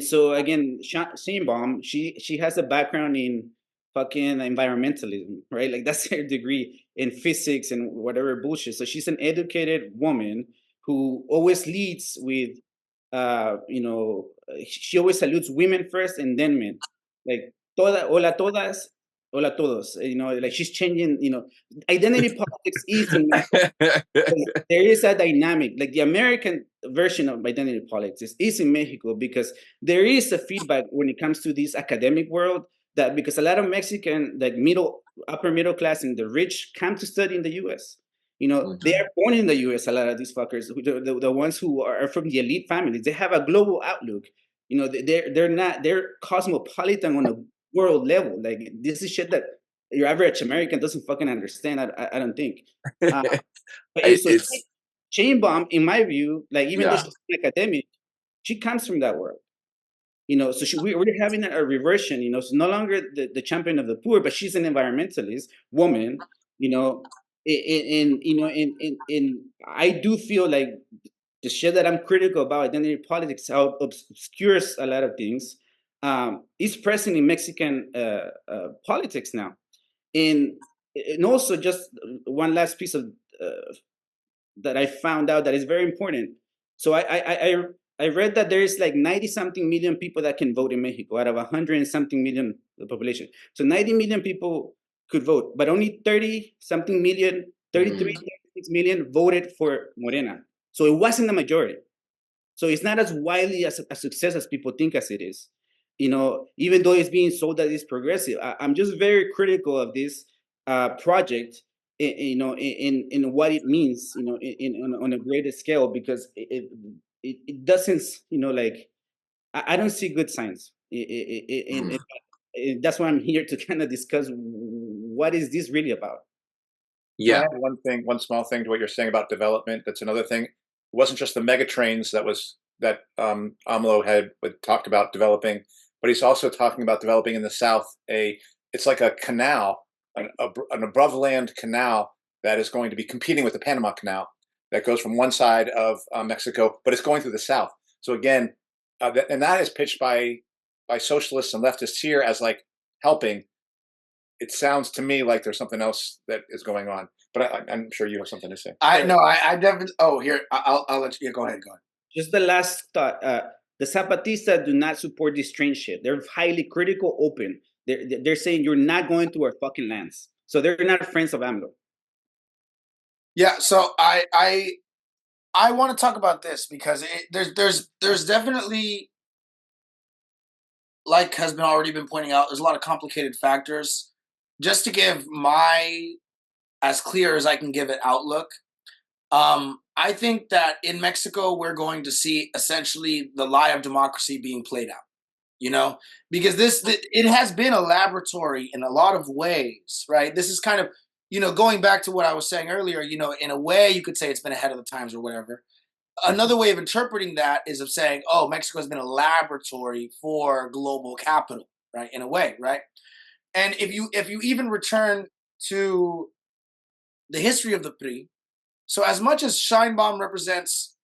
so again, Sheinbaum, she has a background in fucking environmentalism, right? Like, that's her degree in physics and whatever bullshit. So she's an educated woman who always leads with, you know, she always salutes women first and then men. Like, hola todas, hola todos. You know, like, she's changing, you know, identity politics is in Mexico. There is a dynamic, like the American version of identity politics is in Mexico, because there is a feedback when it comes to this academic world, that because a lot of Mexican, like upper middle class and the rich, come to study in the US. You know, they are born in the US, a lot of these fuckers, the ones who are from the elite families, they have a global outlook. You know, they're cosmopolitan on a world level. Like, this is shit that your average American doesn't fucking understand, I don't think. So Sheinbaum, in my view, like, even though she's an academic, she comes from that world. You know, so we're having a reversion. You know, she's no longer the champion of the poor, but she's an environmentalist woman. You know, in I do feel like the shit that I'm critical about identity politics, how obscures a lot of things, is present in Mexican politics now. And also, just one last piece of that I found out that is very important. So I read that there is like 90 something million people that can vote in Mexico out of 100 and something million the population. So 90 million people could vote, but only 30 something million, 33, 36 million voted for Morena. So it wasn't the majority. So it's not as widely as a success as people think as it is. even though it's being sold that it's progressive. I'm just very critical of this project, in what it means, on a greater scale, because it doesn't, like, I don't see good signs. That's why I'm here to kind of discuss what is this really about. Yeah. I have one small thing to what you're saying about development. That's another thing. It wasn't just the mega trains that AMLO had talked about developing, but he's also talking about developing in the South. It's like a canal, an above land canal that is going to be competing with the Panama Canal that goes from one side of Mexico, but it's going through the South. So again, and that is pitched by socialists and leftists here as like helping. It sounds to me like there's something else that is going on, but I'm sure you have something to say. I definitely. Oh, here, I'll let you. Yeah, go ahead. Just the last thought. The Zapatistas do not support this train shit. They're highly critical, open. They're saying you're not going to our fucking lands. So they're not friends of AMLO. Yeah. So I want to talk about this because there's definitely, like has been already been pointing out, there's a lot of complicated factors. Just to give my as clear as I can give it outlook. I think that in Mexico, we're going to see essentially the lie of democracy being played out, because it has been a laboratory in a lot of ways, right? This is kind of, going back to what I was saying earlier, in a way you could say it's been ahead of the times or whatever. Another way of interpreting that is of saying, oh, Mexico has been a laboratory for global capital, right? In a way, right? And if you even return to the history of the PRI, so as much as Scheinbaum represents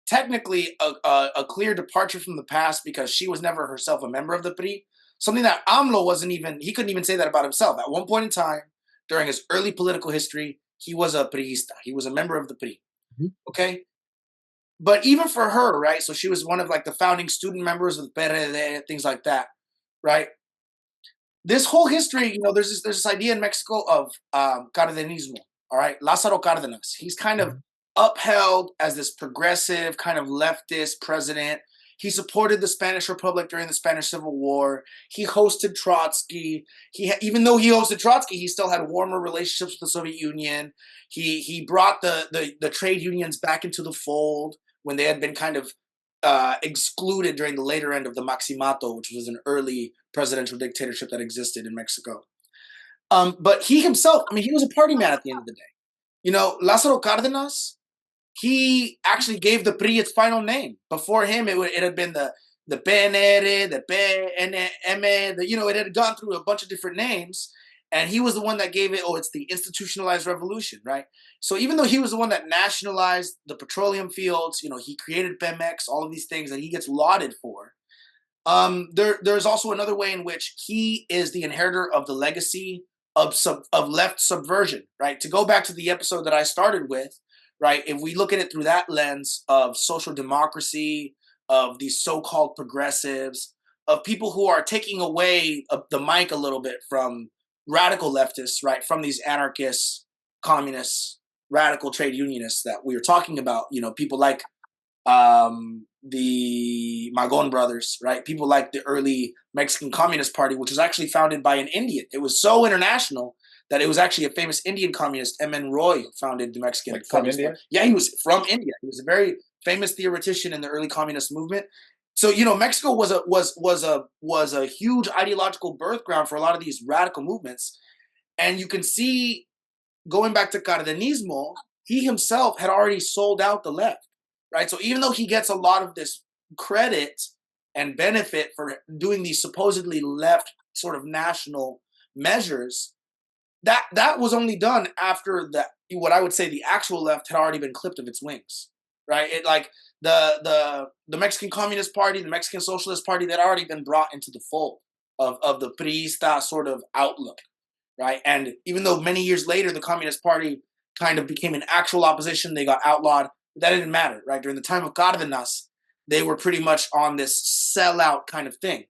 technically a clear departure from the past because she was never herself a member of the PRI, something that AMLO he couldn't even say that about himself. At one point in time, during his early political history, he was a PRIista. He was a member of the PRI. Mm-hmm. Okay? But even for her, right, so she was one of like the founding student members of the PRD, things like that, right? This whole history, there's this idea in Mexico of Cardenismo. All right, Lázaro Cárdenas. He's kind of upheld as this progressive, kind of leftist president. He supported the Spanish Republic during the Spanish Civil War. He hosted Trotsky. Even though he hosted Trotsky, he still had warmer relationships with the Soviet Union. He brought the trade unions back into the fold when they had been kind of excluded during the later end of the Maximato, which was an early presidential dictatorship that existed in Mexico. But he himself, he was a party man at the end of the day. Lázaro Cárdenas, he actually gave the PRI its final name. Before him, it had been the PNR, the PNM, it had gone through a bunch of different names. And he was the one that gave it, it's the institutionalized revolution, right? So even though he was the one that nationalized the petroleum fields, he created Pemex, all of these things that he gets lauded for. There's also another way in which he is the inheritor of the legacy of left subversion, right? To go back to the episode that I started with, right? If we look at it through that lens of social democracy, of these so-called progressives, of people who are taking away the mic a little bit from radical leftists, right? From these anarchists, communists, radical trade unionists that we were talking about, people like the Magon brothers, right? People like the early Mexican Communist Party, which was actually founded by an Indian. It was so international that it was actually a famous Indian communist, M.N. Roy, founded the Mexican Communist Party. Yeah, he was from India. He was a very famous theoretician in the early communist movement. So, Mexico was a huge ideological birth ground for a lot of these radical movements. And you can see, going back to Cardenismo, he himself had already sold out the left. Right. So even though he gets a lot of this credit and benefit for doing these supposedly left sort of national measures, that was only done after what I would say the actual left had already been clipped of its wings. Right. It like the Mexican Communist Party, the Mexican Socialist Party, that already been brought into the fold of the Priista sort of outlook. Right. And even though many years later the Communist Party kind of became an actual opposition, they got outlawed. That didn't matter, right? During the time of Cárdenas, they were pretty much on this sellout kind of thing.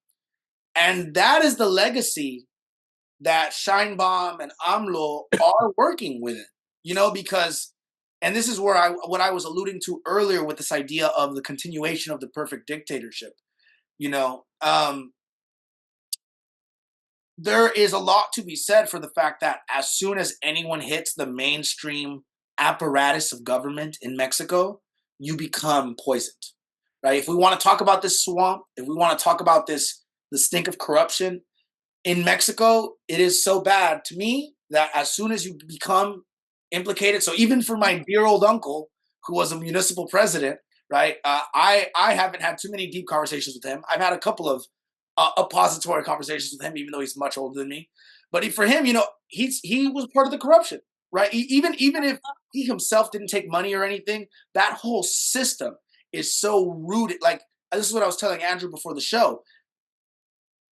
And that is the legacy that Scheinbaum and AMLO are working with it, because, and this is where what I was alluding to earlier with this idea of the continuation of the perfect dictatorship, there is a lot to be said for the fact that as soon as anyone hits the mainstream apparatus of government in Mexico, you become poisoned, right? If we want to talk about this swamp, if we want to talk about this, the stink of corruption in Mexico, it is so bad to me that as soon as you become implicated, so even for my dear old uncle, who was a municipal president, right? I haven't had too many deep conversations with him. I've had a couple of oppository conversations with him, even though he's much older than me. But for him, he was part of the corruption, right? Even if he himself didn't take money or anything, that whole system is so rooted. Like, this is what I was telling Andrew before the show.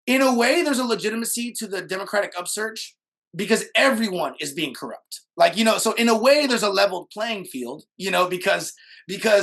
In a way, there's a legitimacy to the democratic upsurge because everyone is being corrupt. Like, so in a way, there's a leveled playing field, because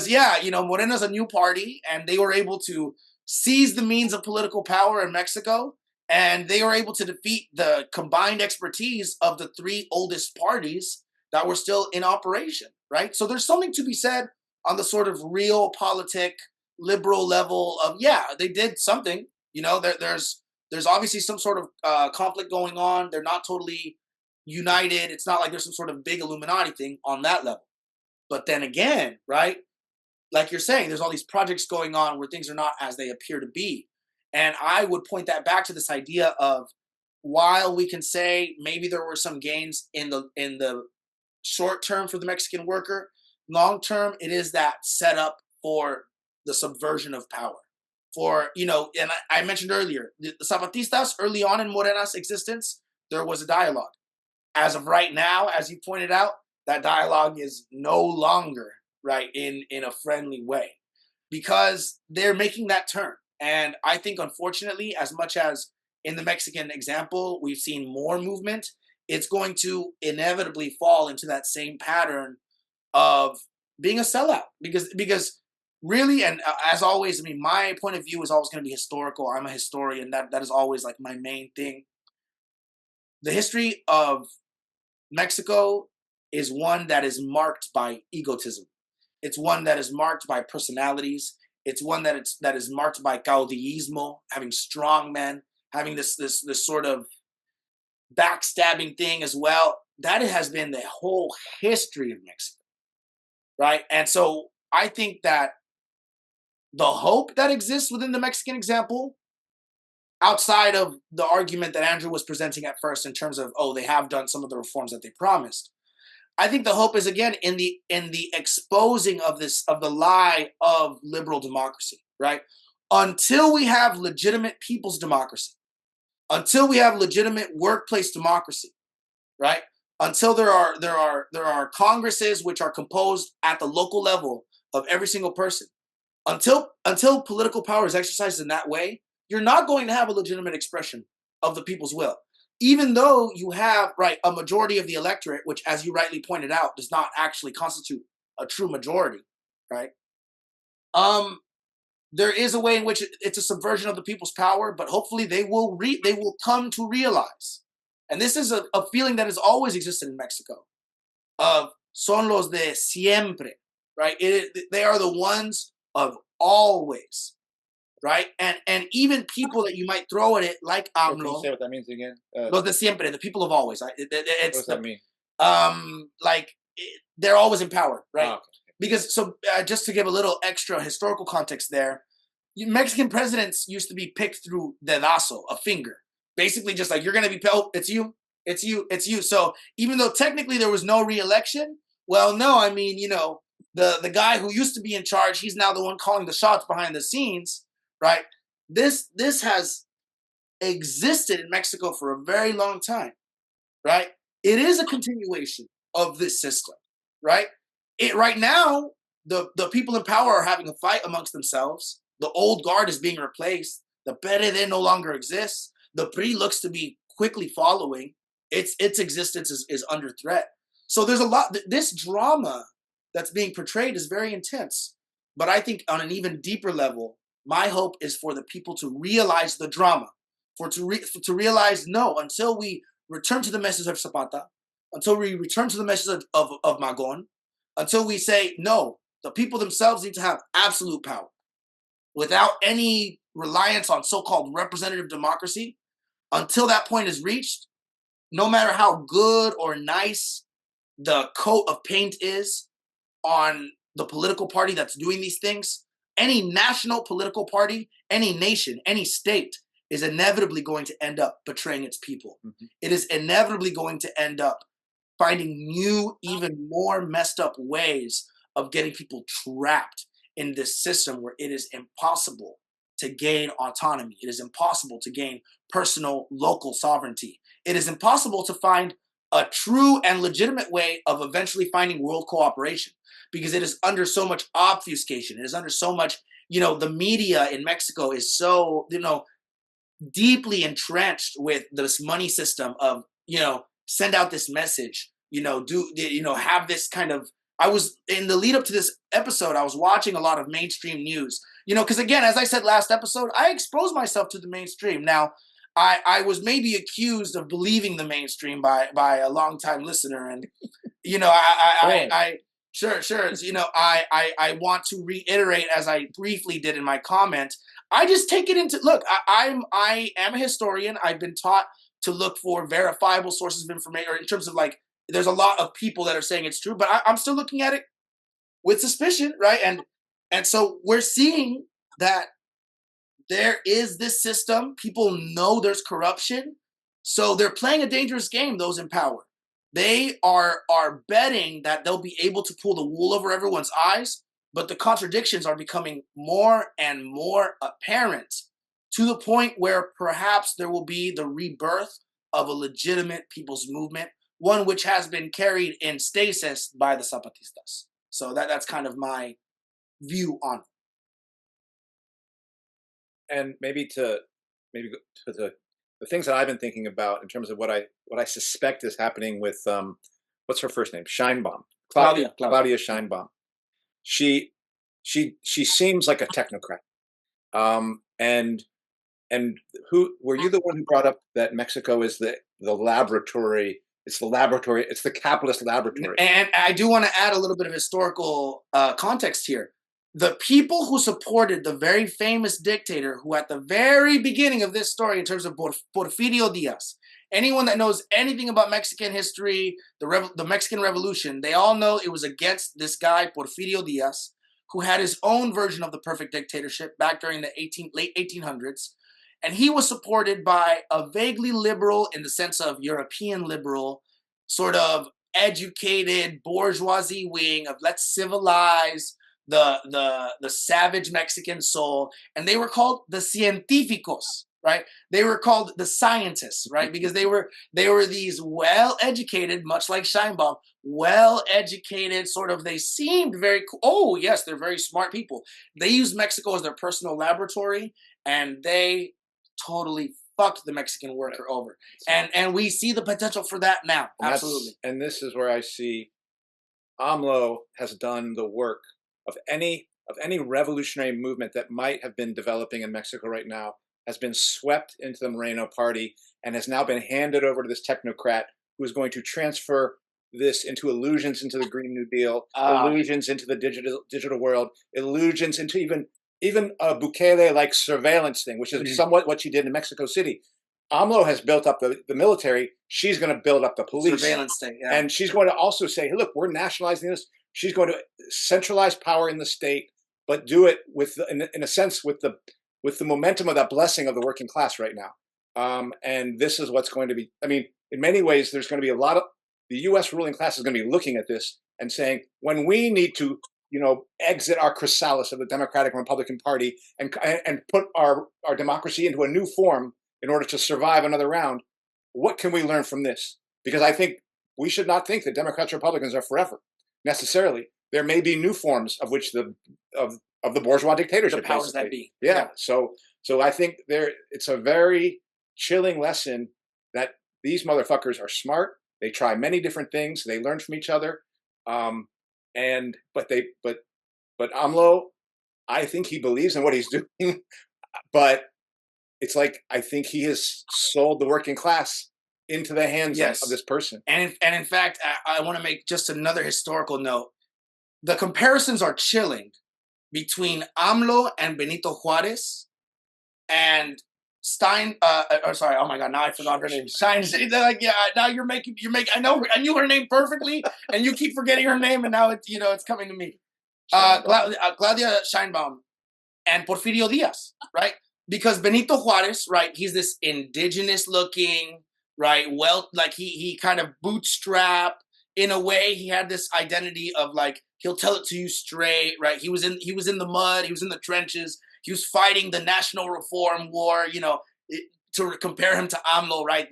yeah, Morena's a new party and they were able to seize the means of political power in Mexico, and they were able to defeat the combined expertise of the three oldest parties that were still in operation, right? So there's something to be said on the sort of realpolitik, liberal level of, yeah, they did something, there's obviously some sort of conflict going on. They're not totally united. It's not like there's some sort of big Illuminati thing on that level. But then again, right, like you're saying, there's all these projects going on where things are not as they appear to be. And I would point that back to this idea of, while we can say maybe there were some gains in the short term for the Mexican worker, long term, it is that setup for the subversion of power. For, and I mentioned earlier, the Zapatistas, early on in Morena's existence, there was a dialogue. As of right now, as you pointed out, that dialogue is no longer, right, in a friendly way, because they're making that turn. And I think, unfortunately, as much as in the Mexican example, we've seen more movement, it's going to inevitably fall into that same pattern of being a sellout, because really, and as always, I mean, my point of view is always going to be historical. I'm a historian. That is always like my main thing. The history of Mexico is one that is marked by egotism. It's one that is marked by personalities. It's one that is marked by caudillismo, having strong men, having this sort of backstabbing thing as well. That has been the whole history of Mexico, right? And so I think that the hope that exists within the Mexican example, outside of the argument that Andrew was presenting at first in terms of, they have done some of the reforms that they promised, I think the hope is, again, in the exposing of the lie of liberal democracy, right? Until we have legitimate people's democracy, until we have legitimate workplace democracy, right? Until there are congresses which are composed at the local level of every single person, until political power is exercised in that way, you're not going to have a legitimate expression of the people's will. Even though you have, right, a majority of the electorate, which, as you rightly pointed out, does not actually constitute a true majority, right? There is a way in which it's a subversion of the people's power, but hopefully they will come to realize, and this is a feeling that has always existed in Mexico, of son los de siempre, right? They are the ones of always, right? And even people that you might throw at it, like AMLO. Can you say what that means again? Los de siempre, the people of always. What does that mean? They're always in power, right? Oh, okay. Because, just to give a little extra historical context there, Mexican presidents used to be picked through dedazo, a finger. Basically just like, you're going to be, it's you, it's you, it's you. So even though technically there was no re-election, well, no, I mean, the guy who used to be in charge, he's now the one calling the shots behind the scenes, right? This has existed in Mexico for a very long time, right? It is a continuation of this system, right? Right now, the people in power are having a fight amongst themselves. The old guard is being replaced. The PRD no longer exists. The PRI looks to be quickly following. Its existence is under threat. So there's a lot. This drama that's being portrayed is very intense. But I think on an even deeper level, my hope is for the people to realize the drama, to realize, no, until we return to the message of Zapata, until we return to the message of Magon, until we say, no, the people themselves need to have absolute power without any reliance on so-called representative democracy, until that point is reached, no matter how good or nice the coat of paint is on the political party that's doing these things, any national political party, any nation, any state is inevitably going to end up betraying its people. Mm-hmm. It is inevitably going to end up finding new, even more messed up ways of getting people trapped in this system where it is impossible to gain autonomy. It is impossible to gain personal local sovereignty. It is impossible to find a true and legitimate way of eventually finding world cooperation, because it is under so much obfuscation. It is under so much, the media in Mexico is so, deeply entrenched with this money system of, send out this message, have this kind of, I was in the lead up to this episode, I was watching a lot of mainstream news, because again, as I said last episode, I exposed myself to the mainstream. Now, I was maybe accused of believing the mainstream by a longtime listener. And, Sure. I want to reiterate, as I briefly did in my comment, I just take it into, look, I am a historian. I've been taught to look for verifiable sources of information, or in terms of there's a lot of people that are saying it's true, but I'm still looking at it with suspicion, right? And so we're seeing that there is this system. People know there's corruption. So they're playing a dangerous game, those in power. They are betting that they'll be able to pull the wool over everyone's eyes, but the contradictions are becoming more and more apparent, to the point where perhaps there will be the rebirth of a legitimate people's movement, one which has been carried in stasis by the Zapatistas. So that's kind of my view on it. And maybe to the things that I've been thinking about in terms of what I suspect is happening with what's her first name? Scheinbaum. Claudia Scheinbaum. She seems like a technocrat. And who were you the one who brought up that Mexico is the laboratory? It's the laboratory. It's the capitalist laboratory. And I do want to add a little bit of historical context here. The people who supported the very famous dictator, who at the very beginning of this story, in terms of Porfirio Diaz, anyone that knows anything about Mexican history, the Mexican Revolution, they all know it was against this guy, Porfirio Diaz, who had his own version of the perfect dictatorship back during the late 1800s. And he was supported by a vaguely liberal, in the sense of European liberal, sort of educated bourgeoisie wing of let's civilize the savage Mexican soul. And they were called the científicos, right? They were called the scientists, right? Because they were these well-educated, much like Scheinbaum, well-educated, sort of, they seemed very cool. Oh, yes, they're very smart people. They used Mexico as their personal laboratory, and they totally fucked the Mexican worker over. And we see the potential for that now. Absolutely. And this is where I see AMLO has done the work of any revolutionary movement that might have been developing in Mexico right now, has been swept into the Moreno party and has now been handed over to this technocrat who is going to transfer this into illusions into the Green New Deal, illusions into the digital world, illusions into even a Bukele-like surveillance thing, which is somewhat what she did in Mexico City. AMLO has built up the military. She's going to build up the police. Surveillance thing, yeah. And she's going to also say, hey, look, we're nationalizing this. She's going to centralize power in the state, but do it with, in a sense, with the momentum of that blessing of the working class right now. And this is what's going to be, I mean, in many ways, there's going to be a lot of, the U.S. ruling class is going to be looking at this and saying, when we need to, exit our chrysalis of the Democratic and Republican Party and put our democracy into a new form in order to survive another round, what can we learn from this? Because I think we should not think that Democrats and Republicans are forever, necessarily. There may be new forms of which of the bourgeois dictatorship. The powers that be. Yeah. So I think it's a very chilling lesson that these motherfuckers are smart. They try many different things. They learn from each other. But AMLO, I think he believes in what he's doing, but it's like, I think he has sold the working class into the hands of this person. And in fact, I want to make just another historical note. The comparisons are chilling between AMLO and Benito Juarez and Stein, or sorry, oh my God, now I forgot her name. Stein, they're like, yeah, now you're making, I knew her name perfectly, and you keep forgetting her name, and now it's coming to me. Claudia Sheinbaum and Porfirio Diaz, right? Because Benito Juarez, right, he's this indigenous looking, right, like he kind of bootstrap. In a way, he had this identity of like, he'll tell it to you straight, right? He was in the mud, he was in the trenches, he was fighting the National Reform War, to compare him to AMLO, right?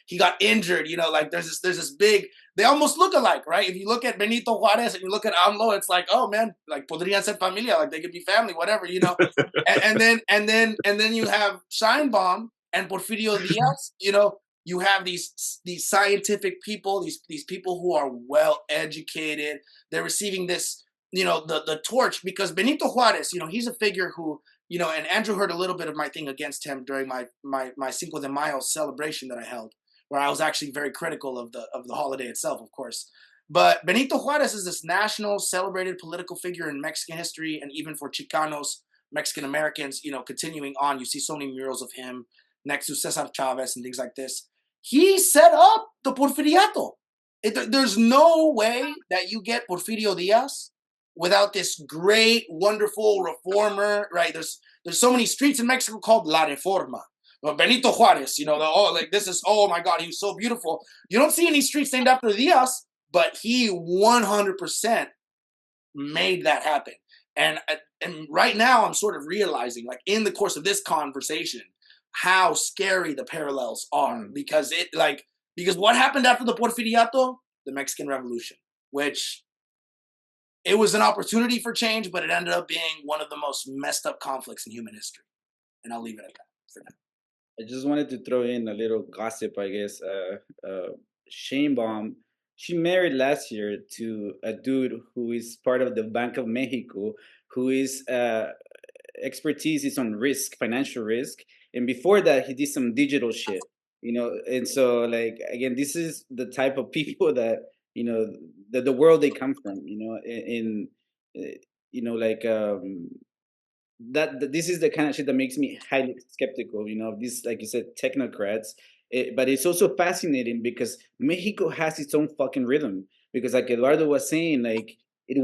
He got injured, like there's this big, they almost look alike, right? If you look at Benito Juarez and you look at AMLO, it's like, oh man, like podrían ser familia, like they could be family, whatever, and then you have Sheinbaum and Porfirio Diaz, you have these scientific people, these people who are well educated. They're receiving this, the torch, because Benito Juarez, he's a figure who, and Andrew heard a little bit of my thing against him during my Cinco de Mayo celebration that I held, where I was actually very critical of the holiday itself, of course. But Benito Juarez is this national celebrated political figure in Mexican history, and even for Chicanos, Mexican Americans, continuing on. You see so many murals of him next to Cesar Chavez and things like this. He set up the Porfiriato. There's no way that you get Porfirio Diaz without this great, wonderful reformer, right? There's so many streets in Mexico called La Reforma. Benito Juarez, oh my God, he was so beautiful. You don't see any streets named after Diaz, but he 100% made that happen. And right now I'm sort of realizing, like in the course of this conversation, how scary the parallels are, because what happened after the Porfiriato? The Mexican Revolution, which it was an opportunity for change, but it ended up being one of the most messed up conflicts in human history. And I'll leave it at that for now. I just wanted to throw in a little gossip, I guess. Sheinbaum, she married last year to a dude who is part of the Bank of Mexico, who is expertise is on risk, financial risk. And before that, he did some digital shit, and so, like, again, this is the type of people that, the world they come from, that this is the kind of shit that makes me highly skeptical, of these, like you said, technocrats. But it's also fascinating because Mexico has its own fucking rhythm. Because, like Eduardo was saying, like, it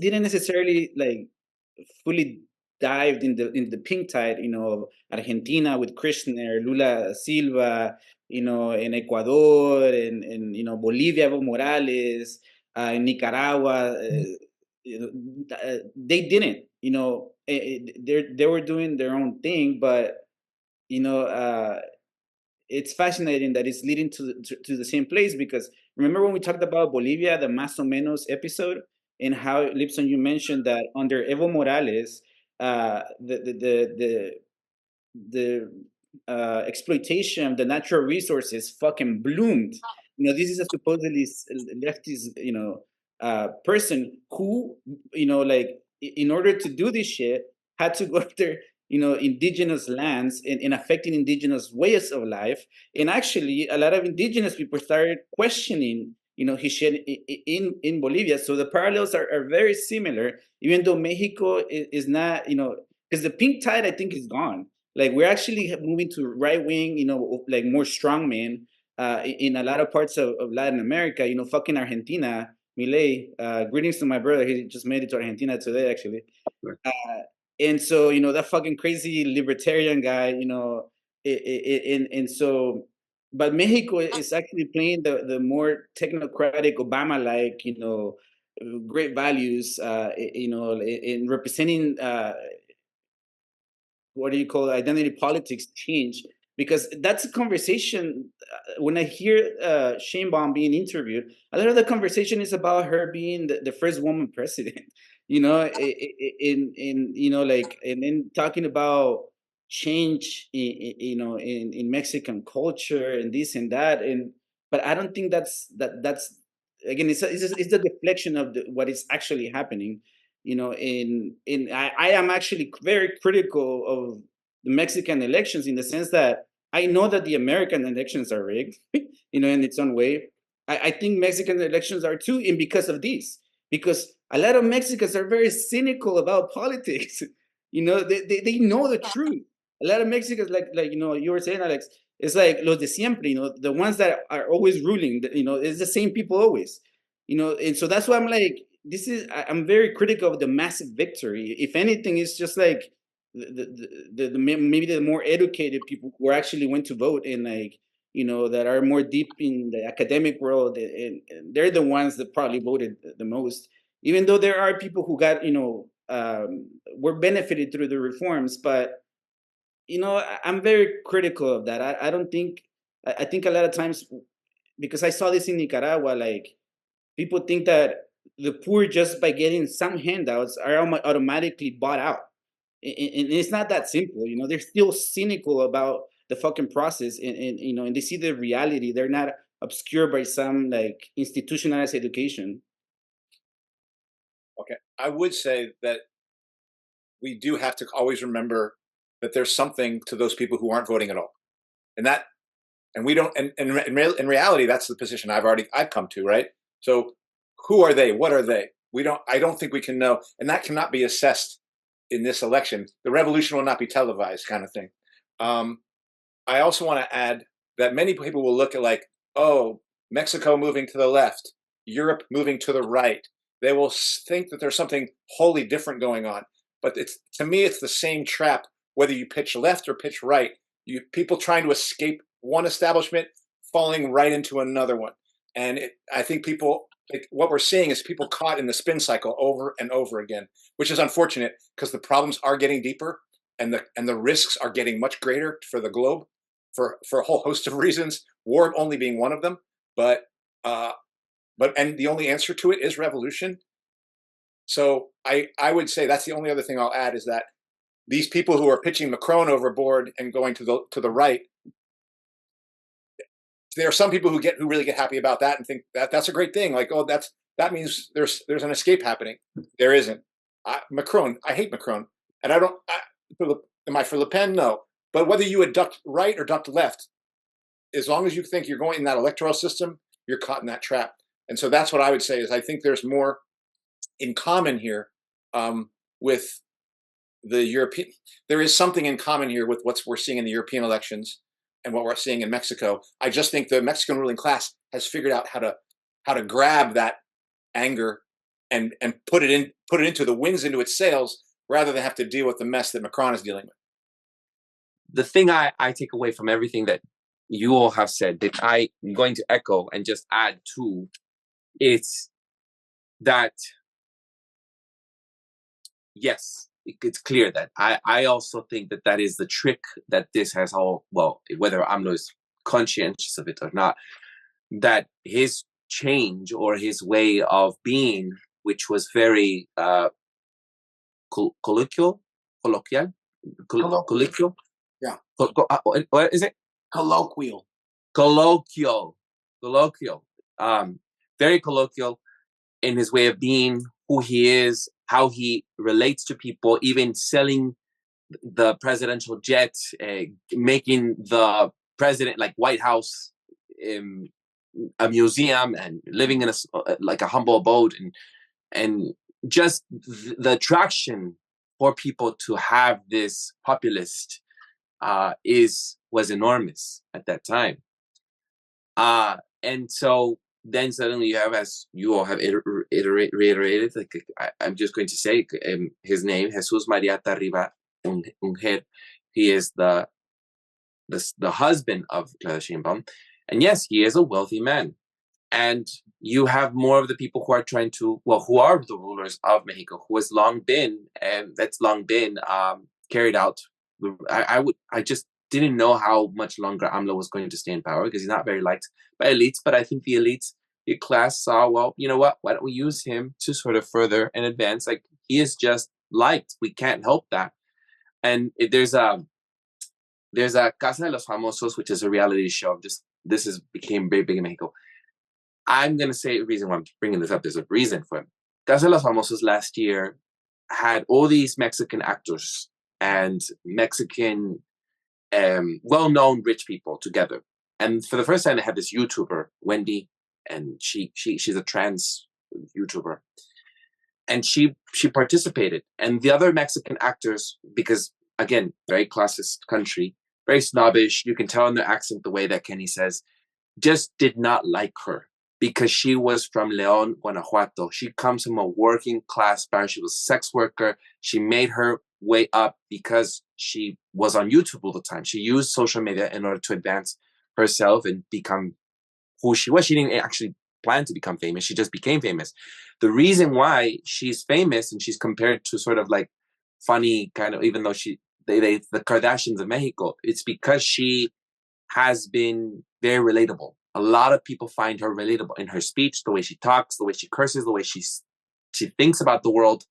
didn't necessarily like fully dived in the pink tide, of Argentina with Kirchner, Lula Silva, in Ecuador, and Bolivia, Evo Morales, in Nicaragua. They didn't, they were doing their own thing, but it's fascinating that it's leading to the same place. Because remember when we talked about Bolivia, the Más o Menos episode, and how, Lipson, you mentioned that under Evo Morales, the exploitation of the natural resources fucking bloomed. This is a supposedly leftist, person who, like, in order to do this shit, had to go after, indigenous lands and affecting indigenous ways of life. And actually, a lot of indigenous people started questioning, his shit in Bolivia. So the parallels are very similar, even though Mexico is not, because the pink tide, I think, is gone. Like, we're actually moving to right wing, like more strongmen in a lot of parts of Latin America. Fucking Argentina, Milei. Greetings to my brother. He just made it to Argentina today, actually. And so, that fucking crazy libertarian guy, and so, but Mexico is actually playing the more technocratic, Obama-like, great values, in representing, what do you call it, identity politics change. Because that's a conversation, when I hear Sheinbaum being interviewed, a lot of the conversation is about her being the first woman president, like, and then talking about change, in Mexican culture and this and that. But I don't think that's again, it's a deflection of what is actually happening. I am actually very critical of the Mexican elections, in the sense that I know that the American elections are rigged, in its own way. I think Mexican elections are too, and because of this, because a lot of Mexicans are very cynical about politics. They know the truth. A lot of Mexicans, like you know, you were saying, Alex, it's like los de siempre, you know, the ones that are always ruling, you know, it's the same people always, you know, and so that's why I'm like, I'm very critical of the massive victory. If anything, it's just like maybe the more educated people who actually went to vote and like, you know, that are more deep in the academic world, and they're the ones that probably voted the most, even though there are people who got, you know, were benefited through the reforms, but you know, I'm very critical of that. I don't think, I think a lot of times, because I saw this in Nicaragua, like people think that the poor, just by getting some handouts, are automatically bought out. And it's not that simple. You know, they're still cynical about the fucking process, and you know, and they see the reality. They're not obscured by some like institutionalized education. Okay, I would say that we do have to always remember that there's something to those people who aren't voting at all, and that, and we don't. And in reality, that's the position I've come to, right? So, who are they? What are they? We don't. I don't think we can know, and that cannot be assessed in this election. The revolution will not be televised, kind of thing. I also want to add that many people will look at like, oh, Mexico moving to the left, Europe moving to the right. They will think that there's something wholly different going on. But to me, it's the same trap, whether you pitch left or pitch right. People trying to escape one establishment, falling right into another one. And I think what we're seeing is people caught in the spin cycle over and over again, which is unfortunate because the problems are getting deeper and the risks are getting much greater for the globe for a whole host of reasons, war only being one of them. But the only answer to it is revolution. So I would say that's the only other thing I'll add, is that these people who are pitching Macron overboard and going to the right, there are some people who really get happy about that and think that that's a great thing. Like, oh, that means there's an escape happening. There isn't. Macron, I hate Macron, and I don't. Am I for Le Pen? No. But whether you ducked right or ducked left, as long as you think you're going in that electoral system, you're caught in that trap. And so that's what I would say, is I think there's more in common here with the European. There is something in common here with what we're seeing in the European elections and what we're seeing in Mexico. I just think the Mexican ruling class has figured out how to grab that anger and put it into the winds into its sails, rather than have to deal with the mess that Macron is dealing with. The thing I take away from everything that you all have said, that I'm going to echo and just add to, it's that, yes, it's clear that I also think that is the trick that this has all, well, whether AMLO is conscientious of it or not, that his change or his way of being, which was very colloquial. Yeah. What is it? Colloquial. Very colloquial in his way of being, who he is, how he relates to people, even selling the presidential jet, making the president, like White House, a museum, and living in a humble abode, and just the attraction for people to have this populist was enormous at that time. And so then suddenly you have, as you all have reiterated, like, I'm just going to say his name, Jesus María Tarriba Unger. He is the husband of Claudia Sheinbaum. And yes, he is a wealthy man. And you have more of the people who are trying to, who are the rulers of Mexico, who has long been, and that's long been carried out. I just didn't know how much longer AMLO was going to stay in power, because he's not very liked by elites. But I think the elites, the class saw, well, you know what? Why don't we use him to sort of further and advance? Like, he is just liked. We can't help that. And there's a Casa de los Famosos, which is a reality show. Became very big in Mexico. I'm going to say a reason why I'm bringing this up. There's a reason for it. Casa de los Famosos last year had all these Mexican actors and Mexican well-known rich people together. And for the first time, they had this YouTuber, Wendy, and she's a trans YouTuber. And she participated. And the other Mexican actors, because again, very classist country, very snobbish. You can tell in the accent the way that Kenny says, just did not like her because she was from León, Guanajuato. She comes from a working class background. She was a sex worker. She made her way up because she was on YouTube all the time. She used social media in order to advance herself and become who she was. She didn't actually plan to become famous. She just became famous. The reason why she's famous and she's compared to sort of like funny kind of, even though the Kardashians of Mexico, it's because she has been very relatable. A lot of people find her relatable in her speech, the way she talks, the way she curses, the way she thinks about the world.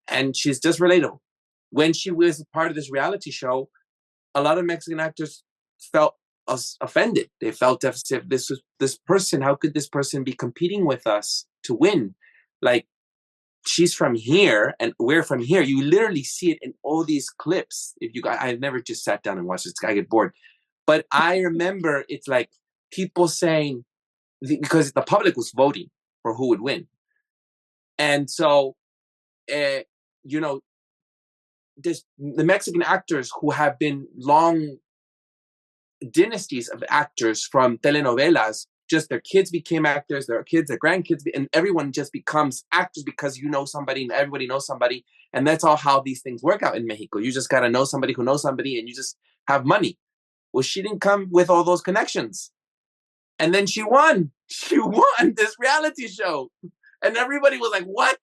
And she's just relatable. When she was part of this reality show, a lot of Mexican actors felt offended. They felt as if this person, how could this person be competing with us to win? Like, she's from here and we're from here. You literally see it in all these clips. I've never just sat down and watched this. I get bored. But I remember it's like people saying, because the public was voting for who would win. And so, the Mexican actors who have been long dynasties of actors from telenovelas, just their kids became actors, their grandkids, and everyone just becomes actors because you know somebody and everybody knows somebody. And that's all how these things work out in Mexico. You just got to know somebody who knows somebody and you just have money. Well, she didn't come with all those connections. And then she won. She won this reality show. And everybody was like, what?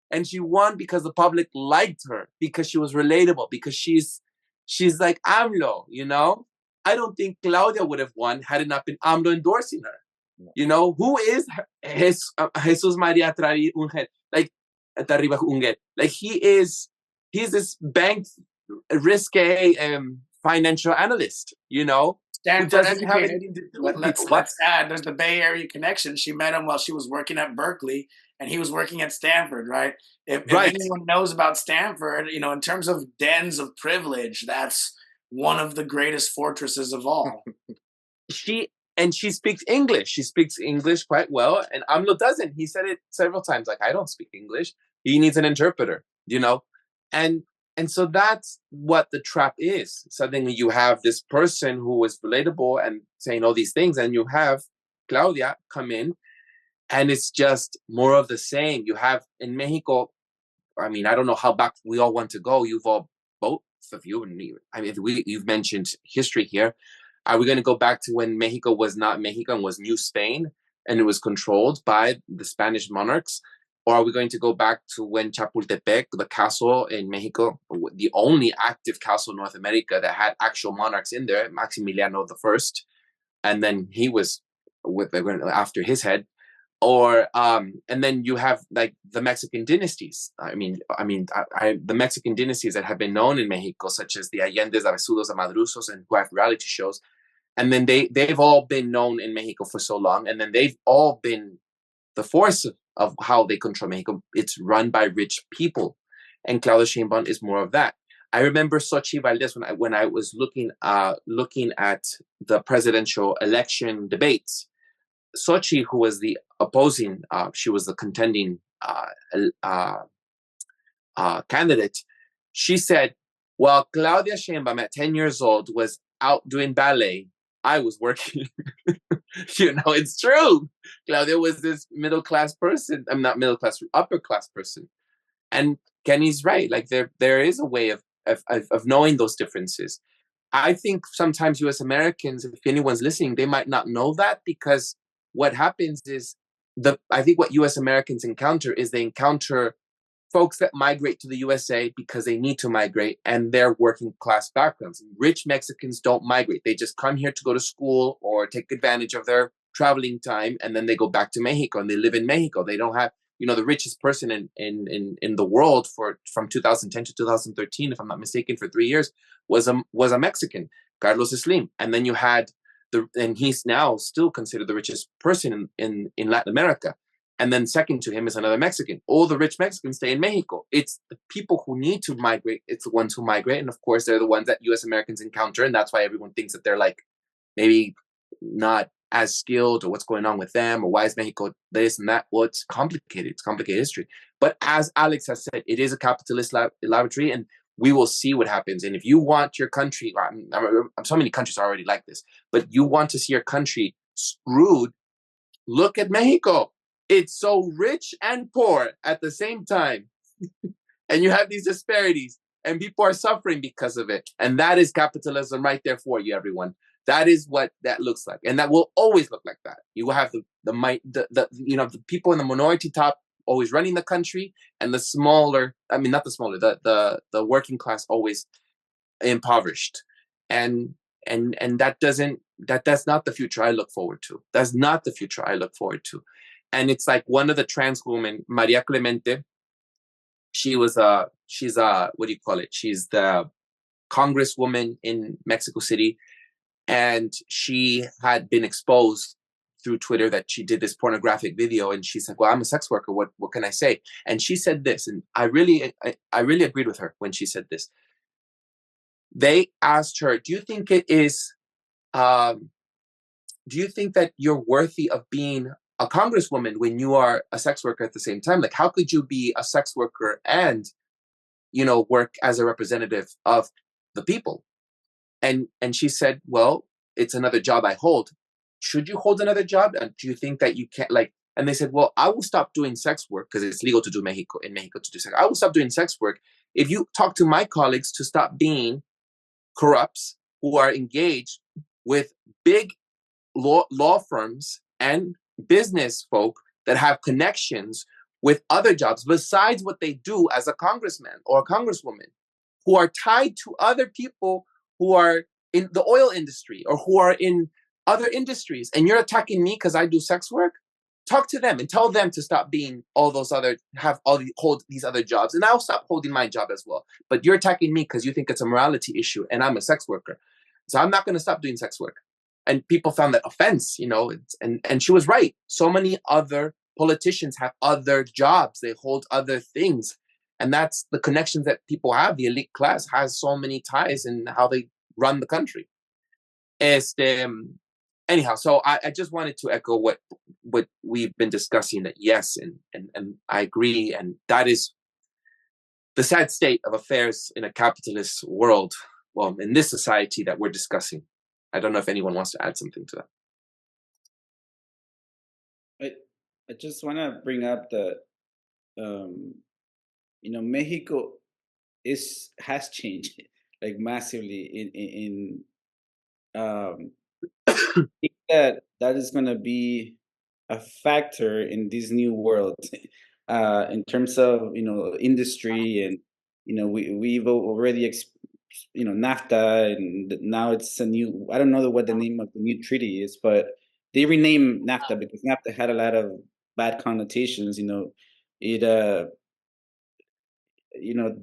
And she won because the public liked her, because she was relatable, because she's like AMLO, I don't think Claudia would have won had it not been AMLO endorsing her. Who is Jesus Maria Ungel? Like, he's this bank risque financial analyst, Stanford doesn't have educated. anything to do with Let's add, there's the Bay Area connection. She met him while she was working at Berkeley, and he was working at Stanford, right? If anyone knows about Stanford, in terms of dens of privilege, that's one of the greatest fortresses of all. She speaks English. She speaks English quite well, and AMLO doesn't. He said it several times, like, I don't speak English. He needs an interpreter, And so that's what the trap is. Suddenly you have this person who is relatable and saying all these things, and you have Claudia come in, and it's just more of the same. You have in Mexico, I don't know how back we all want to go. Both of you, you've mentioned history here. Are we going to go back to when Mexico was not Mexico and was New Spain, and it was controlled by the Spanish monarchs? Or are we going to go back to when Chapultepec, the castle in Mexico, the only active castle in North America that had actual monarchs in there, Maximiliano I, and then he was after his head, and then you have like the Mexican dynasties. The Mexican dynasties that have been known in Mexico, such as the Allendes, Abesudos, Amadrusos, and who have reality shows, and then they've all been known in Mexico for so long, and then they've all been the force of how they control Mexico. It's run by rich people, and Claudia Sheinbaum is more of that. I remember Xochitl Valdez when I was looking at the presidential election debates. Xochitl, who was the opposing, she was the contending candidate. She said, "While Claudia Sheinbaum at 10 years old was out doing ballet, I was working." It's true. Claudia was this middle-class person. I'm not middle-class, upper-class person. And Kenny's right. Like there is a way of knowing those differences. I think sometimes U.S. Americans, if anyone's listening, they might not know that, because what happens is I think what U.S. Americans encounter is they encounter folks that migrate to the USA because they need to migrate, and they're working class backgrounds. Rich Mexicans don't migrate. They just come here to go to school or take advantage of their traveling time, and then they go back to Mexico and they live in Mexico. They don't have, the richest person in the world from 2010 to 2013, if I'm not mistaken, for 3 years was a Mexican, Carlos Slim. And then you had and he's now still considered the richest person in Latin America. And then second to him is another Mexican. All the rich Mexicans stay in Mexico. It's the people who need to migrate. It's the ones who migrate. And of course, they're the ones that U.S. Americans encounter. And that's why everyone thinks that they're like maybe not as skilled, or what's going on with them, or why is Mexico this and that. Well, it's complicated. It's complicated history. But as Alex has said, it is a capitalist laboratory. And we will see what happens. And if you want your country, so many countries are already like this, but you want to see your country screwed, look at Mexico. It's so rich and poor at the same time. And you have these disparities, and people are suffering because of it. And that is capitalism right there for you, everyone. That is what that looks like, and that will always look like that. You will have the people in the minority top always running the country, and the smaller, not the smaller, the working class always impoverished, and that's not the future I look forward to. That's not the future I look forward to. And it's like one of the trans women, Maria Clemente. She's what do you call it? She's the congresswoman in Mexico City, and she had been exposed through Twitter that she did this pornographic video, and she said, "Well, I'm a sex worker. What can I say?" And she said this, and I really agreed with her when she said this. They asked her, "Do you think it is? Do you think that you're worthy of being a congresswoman when you are a sex worker at the same time? Like, how could you be a sex worker and, work as a representative of the people?" And she said, "Well, it's another job I hold. Should you hold another job? And do you think that you can't, like?" And they said, "Well, I will stop doing sex work because it's legal to do in Mexico to do sex. I will stop doing sex work if you talk to my colleagues to stop being corrupts who are engaged with big law firms and business folk that have connections with other jobs besides what they do as a congressman or a congresswoman, who are tied to other people who are in the oil industry or who are in other industries, and you're attacking me because I do sex work? Talk to them and tell them to stop being hold these other jobs, and I'll stop holding my job as well. But you're attacking me because you think it's a morality issue, and I'm a sex worker, so I'm not going to stop doing sex work." And people found that offense, and she was right. So many other politicians have other jobs; they hold other things, and that's the connections that people have. The elite class has so many ties in how they run the country. Anyhow, so I just wanted to echo what we've been discussing, that yes, and I agree, and that is the sad state of affairs in a capitalist world, well, in this society that we're discussing. I don't know if anyone wants to add something to that. I just want to bring up that, Mexico has changed like massively in I think that is going to be a factor in this new world, in terms of industry, and we've already NAFTA, and now it's a new, I don't know what the name of the new treaty is, but they renamed NAFTA because NAFTA had a lot of bad connotations. It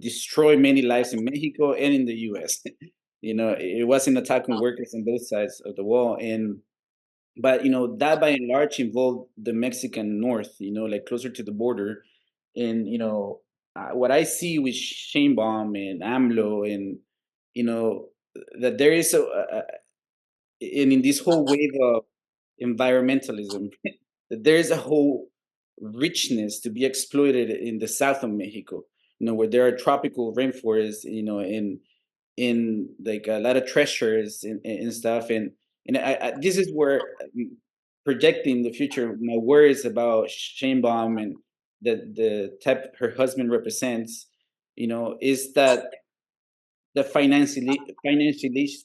destroyed many lives in Mexico and in the US. It wasn't attacking workers on both sides of the wall, but that by and large involved the Mexican North, like closer to the border. And what I see with Sheinbaum and AMLO, and that there is and in this whole wave of environmentalism, that there is a whole richness to be exploited in the south of Mexico, where there are tropical rainforests, in like a lot of treasures and stuff. And this is where, projecting the future, my worries about Sheinbaum and the type her husband represents, is that the Financialization.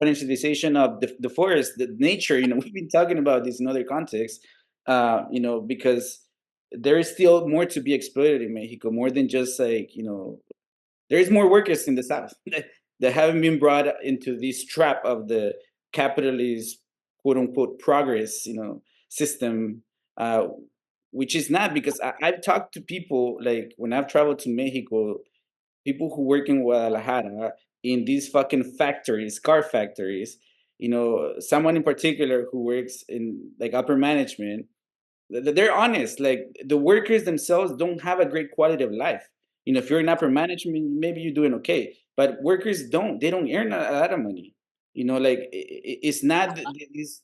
financialization of the forest, the nature. We've been talking about this in other contexts, because there is still more to be exploited in Mexico, more than just like, there's more workers in the south that haven't been brought into this trap of the capitalist quote unquote progress, system, which is not, because I've talked to people, like when I've traveled to Mexico, people who work in Guadalajara in these fucking factories, car factories, someone in particular who works in like upper management, they're honest. Like the workers themselves don't have a great quality of life. If you're in upper management, maybe you're doing okay, but workers don't. They don't earn a lot of money. Like it's not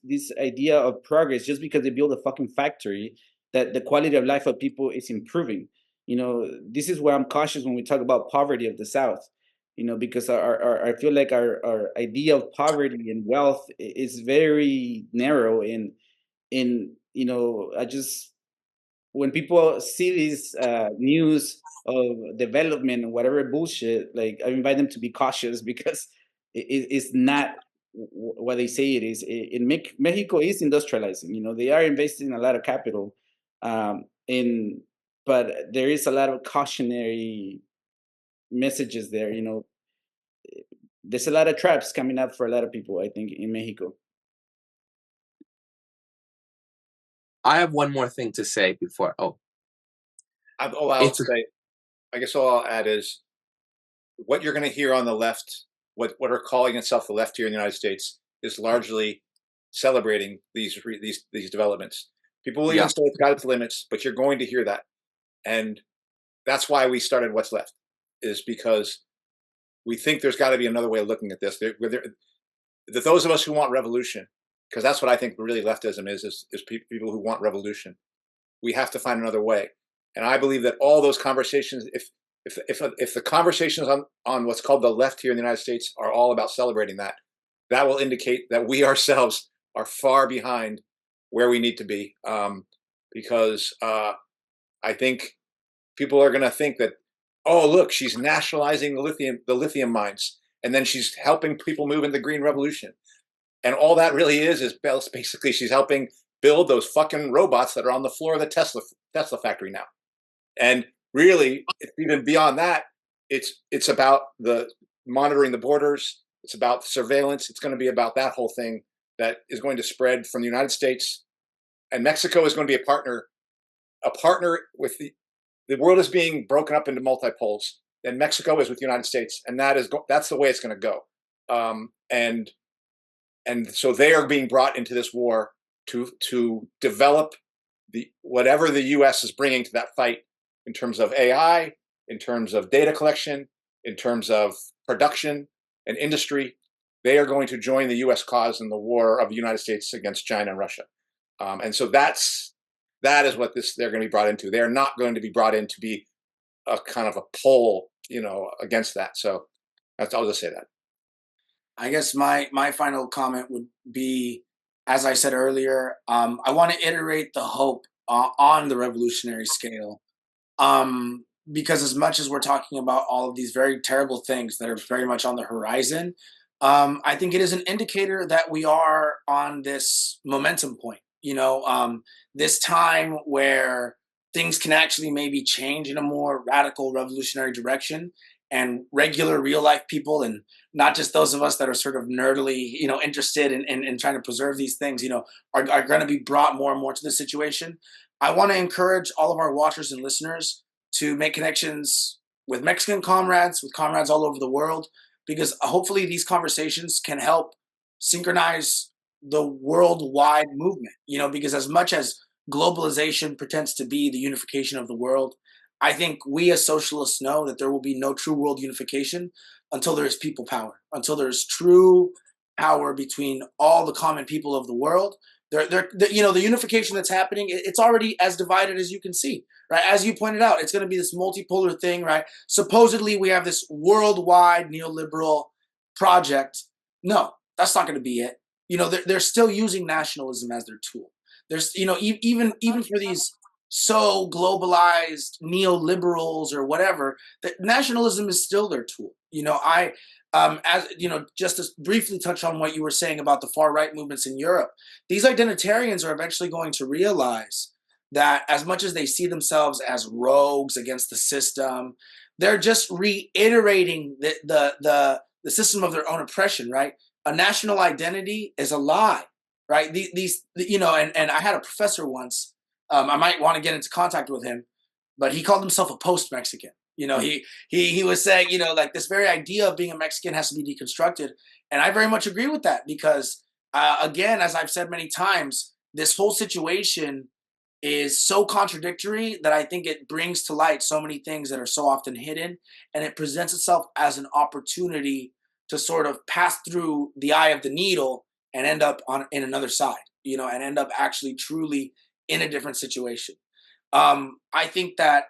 this idea of progress just because they build a fucking factory that the quality of life of people is improving. this is why I'm cautious when we talk about poverty of the South, because I feel like our idea of poverty and wealth is very narrow. I just, when people see these news of development and whatever bullshit, like, I invite them to be cautious because it's not what they say it is. Mexico is industrializing. They are investing in a lot of capital, but there is a lot of cautionary messages there. There's a lot of traps coming up for a lot of people, I think, in Mexico. I have one more thing to say before. I guess all I'll add is what you're going to hear on the left, what are calling itself the left here in the United States, is largely celebrating these developments. People will even say it's got its limits, but you're going to hear that, and that's why we started What's Left, is because we think there's got to be another way of looking at this. Those of us who want revolution, because that's what I think really leftism is people who want revolution. We have to find another way. And I believe that all those conversations, if the conversations on what's called the left here in the United States are all about celebrating that, that will indicate that we ourselves are far behind where we need to be. Because I think people are going to think that, oh, look, she's nationalizing the lithium mines, and then she's helping people move in the green revolution. And all that really is basically she's helping build those fucking robots that are on the floor of the Tesla factory now. And really, even beyond that, it's about the monitoring the borders. It's about surveillance. It's going to be about that whole thing that is going to spread from the United States, and Mexico is going to be a partner with the world is being broken up into multipoles, and Mexico is with the United States, and that's the way it's going to go. And so they are being brought into this war to develop whatever the U.S. is bringing to that fight in terms of AI, in terms of data collection, in terms of production and industry. They are going to join the U.S. cause in the war of the United States against China and Russia. And so that is what they're going to be brought into. They're not going to be brought in to be a kind of a pole, against that. So I'll just say that. I guess my final comment would be, as I said earlier, I want to iterate the hope on the revolutionary scale, because as much as we're talking about all of these very terrible things that are very much on the horizon, I think it is an indicator that we are on this momentum point. This time where things can actually maybe change in a more radical revolutionary direction, and regular real life people, and not just those of us that are sort of nerdily, interested in trying to preserve these things, are going to be brought more and more to this situation. I want to encourage all of our watchers and listeners to make connections with Mexican comrades, with comrades all over the world, because hopefully these conversations can help synchronize the worldwide movement, because as much as globalization pretends to be the unification of the world, I think we as socialists know that there will be no true world unification until there is people power, until there is true power between all the common people of the world. The unification that's happening, it's already as divided as you can see, right? As you pointed out, it's going to be this multipolar thing, right? Supposedly we have this worldwide neoliberal project. No, that's not going to be it. They're still using nationalism as their tool. There's, even for these so globalized neoliberals or whatever, that nationalism is still their tool. Just to briefly touch on what you were saying about the far right movements in Europe, these identitarians are eventually going to realize that as much as they see themselves as rogues against the system, they're just reiterating the system of their own oppression, right? A national identity is a lie, right? And I had a professor once. I might want to get into contact with him, but he called himself a post-Mexican. He was saying, like this very idea of being a Mexican has to be deconstructed. And I very much agree with that because, again, as I've said many times, this whole situation is so contradictory that I think it brings to light so many things that are so often hidden, and it presents itself as an opportunity to sort of pass through the eye of the needle and end up in another side, and end up actually truly in a different situation. I think that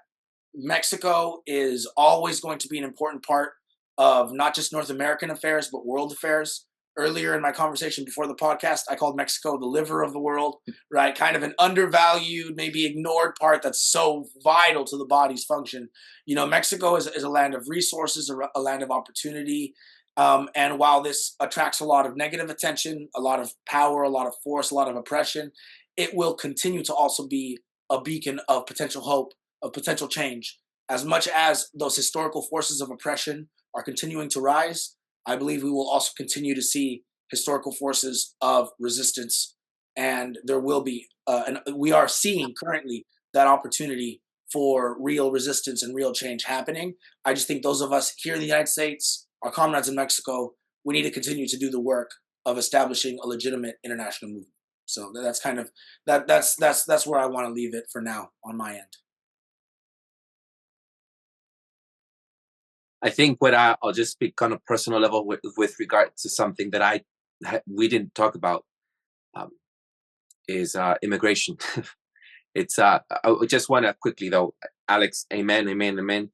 Mexico is always going to be an important part of not just North American affairs, but world affairs. Earlier in my conversation before the podcast, I called Mexico the liver of the world, right? Kind of an undervalued, maybe ignored part that's so vital to the body's function. You know, Mexico is a land of resources, a land of opportunity. And while this attracts a lot of negative attention, a lot of power, a lot of force, a lot of oppression, it will continue to also be a beacon of potential hope, of potential change. As much as those historical forces of oppression are continuing to rise, I believe we will also continue to see historical forces of resistance, and there will be, and we are seeing currently that opportunity for real resistance and real change happening. I just think those of us here in the United States, our comrades in Mexico, we need to continue to do the work of establishing a legitimate international movement. So that's kind of that's where I want to leave it for now on my end. I think what I'll just speak on a personal level with regard to something that we didn't talk about is immigration. It's I just want to quickly though, Alex, amen, amen, amen.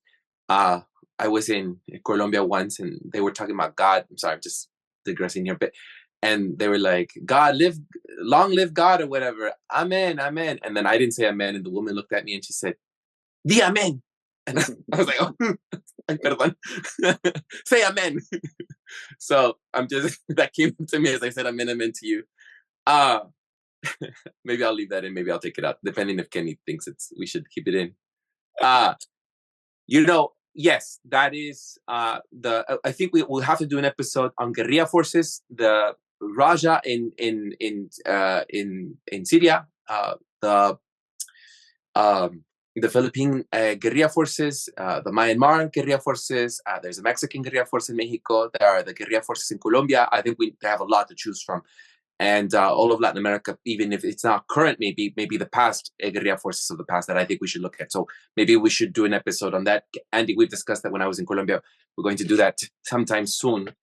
I was in Colombia once and they were talking about God. I'm sorry, I'm just digressing here a bit. And they were like, long live God or whatever. Amen, amen. And then I didn't say amen. And the woman looked at me and she said, Di amen. And I was like, oh, perdón. Say amen. So I'm just, that came to me as I said amen, amen to you. Maybe I'll leave that in, maybe I'll take it out, depending if Kenny thinks we should keep it in. You know, yes, that is I think we'll have to do an episode on guerrilla forces, the Raja in Syria, the Philippine guerrilla forces, the Myanmar guerrilla forces. There's a Mexican guerrilla force in Mexico. There are the guerrilla forces in Colombia. I think they have a lot to choose from. And all of Latin America, even if it's not current, maybe the past guerrilla forces of the past that I think we should look at. So maybe we should do an episode on that. Andy, we've discussed that when I was in Colombia. We're going to do that sometime soon.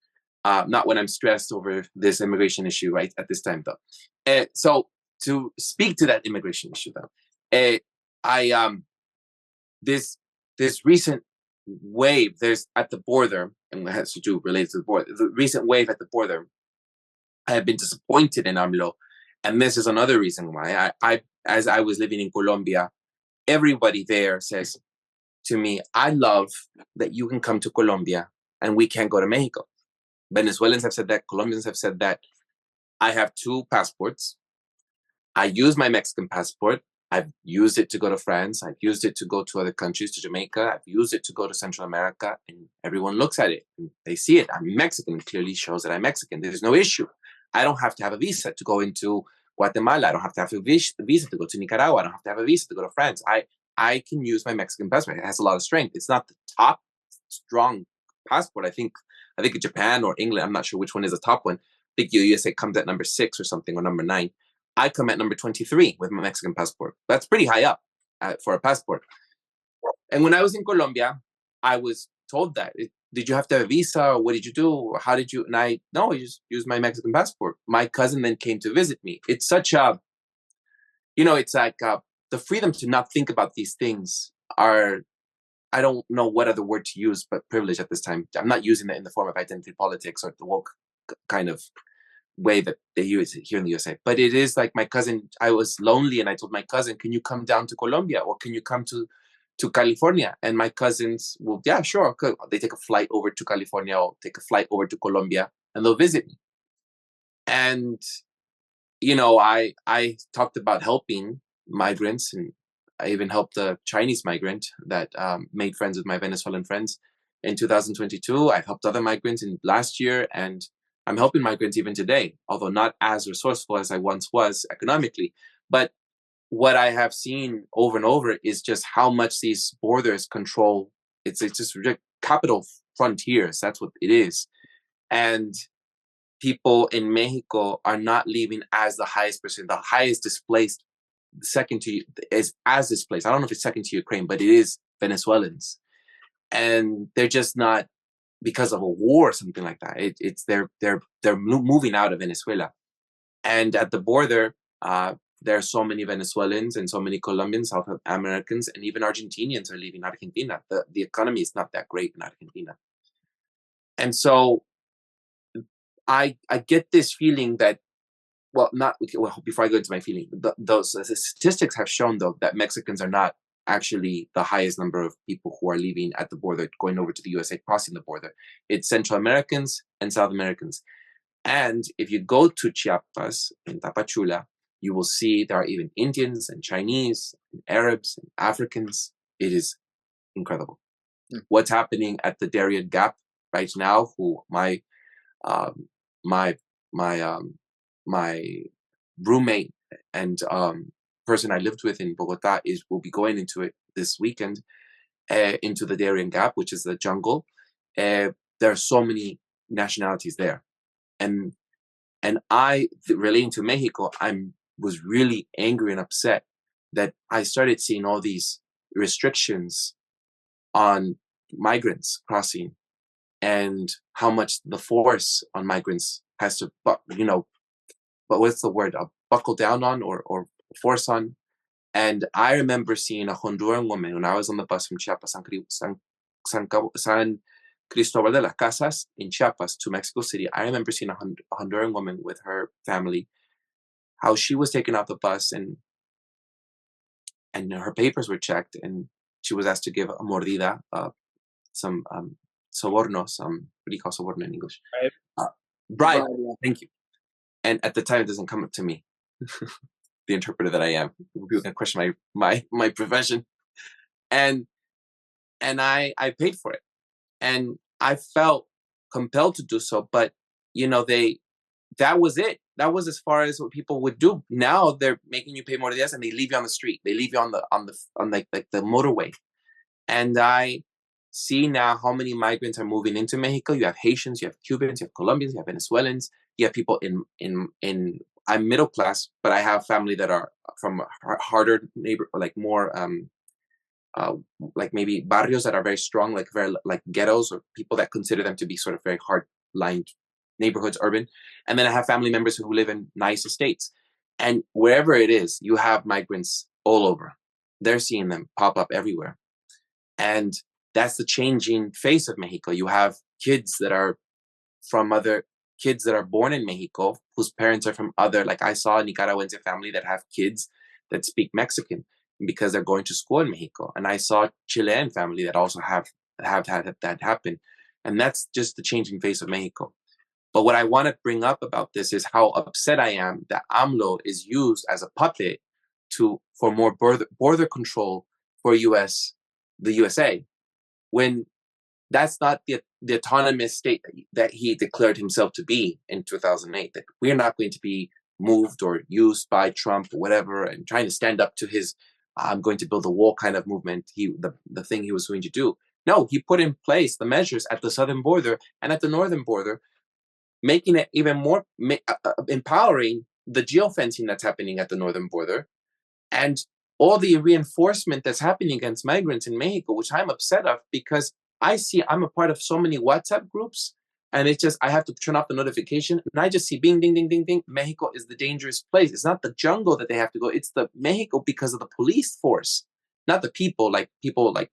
Not when I'm stressed over this immigration issue, right? At this time, though. So to speak to that immigration issue, though, this recent wave there's at the border, and it has to do related to the border. The recent wave at the border, I have been disappointed in AMLO, and this is another reason why. As I was living in Colombia, everybody there says to me, "I love that you can come to Colombia and we can't go to Mexico." Venezuelans have said that. Colombians have said that. I have 2 passports. I use my Mexican passport. I've used it to go to France. I've used it to go to other countries, to Jamaica. I've used it to go to Central America, and everyone looks at it and they see it. I'm Mexican. It clearly shows that I'm Mexican. There's no issue. I don't have to have a visa to go into Guatemala. I don't have to have a visa to go to Nicaragua. I don't have to have a visa to go to France. I can use my Mexican passport. It has a lot of strength. It's not the top strong passport. I think Japan or England, I'm not sure which one is the top one. I think the USA comes at number 6 or something, or number 9. I come at number 23 with my Mexican passport. That's pretty high up for a passport. And when I was in Colombia, I was told that. Did you have to have a visa? Or what did you do? How did you? And I just used my Mexican passport. My cousin then came to visit me. It's such a, it's like the freedom to not think about these things are, I don't know what other word to use, but privilege at this time. I'm not using it in the form of identity politics or the woke kind of way that they use it here in the USA. But it is like my cousin, I was lonely and I told my cousin, can you come down to Colombia or can you come to California? And my cousins will, yeah, sure. They take a flight over to California or take a flight over to Colombia and they'll visit me. And, I talked about helping migrants, and I even helped a Chinese migrant that made friends with my Venezuelan friends in 2022. I've helped other migrants in last year, and I'm helping migrants even today, although not as resourceful as I once was economically. But what I have seen over and over is just how much these borders control. It's just capital frontiers. That's what it is. And people in Mexico are not leaving as the highest percent, the highest displaced, second to is as displaced. I don't know if it's second to Ukraine, but it is Venezuelans. And they're just not because of a war or something like that. They're moving out of Venezuela. And at the border, there are so many Venezuelans and so many Colombians, South Americans, and even Argentinians are leaving Argentina. The economy is not that great in Argentina. And so I get this feeling that, before I go into my feeling, the statistics have shown, though, that Mexicans are not actually the highest number of people who are leaving at the border, going over to the USA, crossing the border. It's Central Americans and South Americans. And if you go to Chiapas, in Tapachula, you will see there are even Indians and Chinese and Arabs and Africans. It is incredible. What's happening at the Darien Gap right now, who my roommate and person I lived with in Bogota will be going into it this weekend, into the Darien Gap, which is the jungle. There are so many nationalities there, and I, relating to Mexico, was really angry and upset that I started seeing all these restrictions on migrants crossing, and how much the force on migrants has to, but what's the word? Buckle down on or force on. And I remember seeing a Honduran woman when I was on the bus from Chiapas, San Cristobal de las Casas in Chiapas to Mexico City. I remember seeing a Honduran woman with her family, how she was taken off the bus and her papers were checked, and she was asked to give a mordida, some sobornos, what do you call soborno in English? Bribe. Thank you. And at the time, it doesn't come up to me, the interpreter that I am. People can question my profession, and I paid for it, and I felt compelled to do so. But that was it. That was as far as what people would do. Now they're making you pay more and they leave you on the street. They leave you on the motorway, and I see now how many migrants are moving into Mexico. You have Haitians, you have Cubans, you have Colombians, you have Venezuelans, you have people in I'm middle class, but I have family that are from harder neighbor, like more like maybe barrios that are very strong, like very like ghettos, or people that consider them to be sort of very hard lined neighborhoods, urban. And then I have family members who live in nice estates. And wherever it is, you have migrants all over. They're seeing them pop up everywhere. And that's the changing face of Mexico. You have kids that are kids that are born in Mexico, whose parents are from other, like I saw a Nicaraguense family that have kids that speak Mexican because they're going to school in Mexico. And I saw a Chilean family that also have had that happen. And that's just the changing face of Mexico. But what I want to bring up about this is how upset I am that AMLO is used as a puppet for more border control for the USA, when that's not the autonomous state that he declared himself to be in 2008, that we're not going to be moved or used by Trump or whatever, and trying to stand up to his I'm going to build a wall kind of movement, the thing he was going to do. No, he put in place the measures at the southern border and at the northern border, making it even more empowering the geofencing that's happening at the northern border, and all the reinforcement that's happening against migrants in Mexico, which I'm upset of, because I'm a part of so many WhatsApp groups, and it's just, I have to turn off the notification, and I just see bing, ding, ding, ding, ding. Mexico is the dangerous place. It's not the jungle that they have to go. It's the Mexico because of the police force, not the people like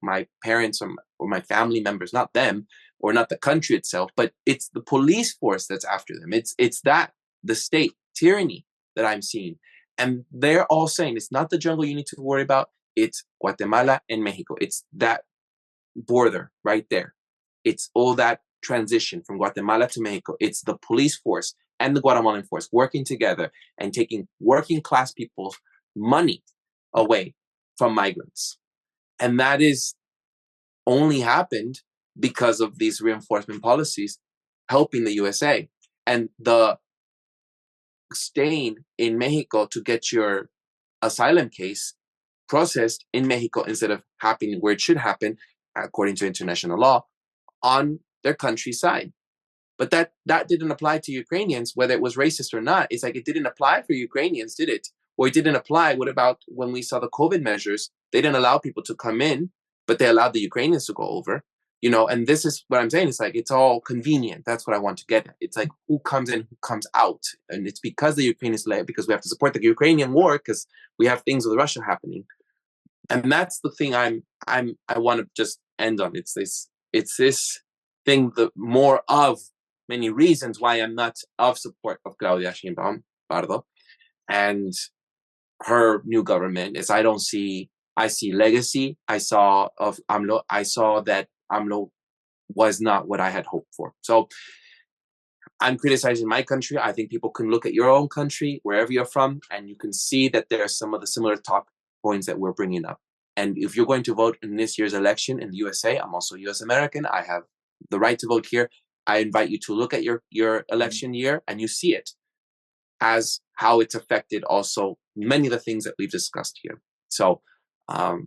my parents or my family members, not them, or not the country itself, but it's the police force that's after them. It's that, the state tyranny that I'm seeing. And they're all saying it's not the jungle you need to worry about. It's Guatemala and Mexico. It's that border right there. It's all that transition from Guatemala to Mexico. It's the police force and the Guatemalan force working together and taking working class people's money away from migrants. And that is only happened because of these reinforcement policies helping the USA. And the staying in Mexico to get your asylum case processed in Mexico instead of happening where it should happen, according to international law, on their countryside. But that didn't apply to Ukrainians, whether it was racist or not. It's like it didn't apply for Ukrainians, did it? Or it didn't apply. What about when we saw the COVID measures? They didn't allow people to come in, but they allowed the Ukrainians to go over. and this is what I'm saying. It's like, it's all convenient. That's what I want to get at. It's like, who comes in, who comes out. And it's because the Ukraine is led, because we have to support the Ukrainian war, because we have things with Russia happening. And that's the thing I want to just end on. It's this thing, the more of many reasons why I'm not of support of Claudia Sheinbaum Pardo and her new government is I see legacy. I saw of AMLO. I saw that AMLO was not what I had hoped for. So I'm criticizing my country. I think people can look at your own country, wherever you're from, and you can see that there are some of the similar talk points that we're bringing up. And if you're going to vote in this year's election in the USA, I'm also a US American. I have the right to vote here. I invite you to look at your election year and you see it as how it's affected also many of the things that we've discussed here. So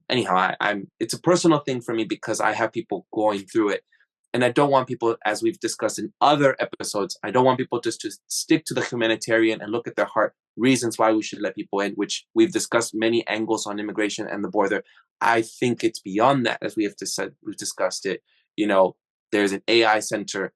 anyhow, it's a personal thing for me because I have people going through it. And I don't want people, as we've discussed in other episodes, I don't want people just to stick to the humanitarian and look at their heart reasons why we should let people in, which we've discussed many angles on immigration and the border. I think it's beyond that, as we've discussed it. There's an AI center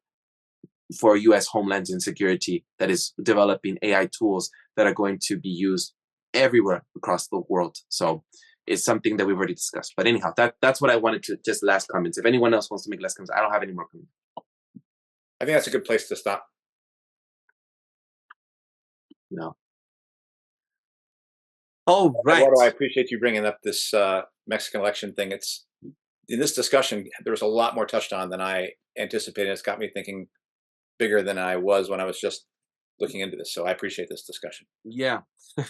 for U.S. Homeland and Security that is developing AI tools that are going to be used everywhere across the world. So it's something that we've already discussed. But anyhow, that's what I wanted to, just last comments. If anyone else wants to make last comments, I don't have any more comments. I think that's a good place to stop. No. Oh, right. Eduardo, I appreciate you bringing up this Mexican election thing. It's in this discussion, there was a lot more touched on than I anticipated. It's got me thinking bigger than I was when I was just looking into this. So I appreciate this discussion. Yeah. I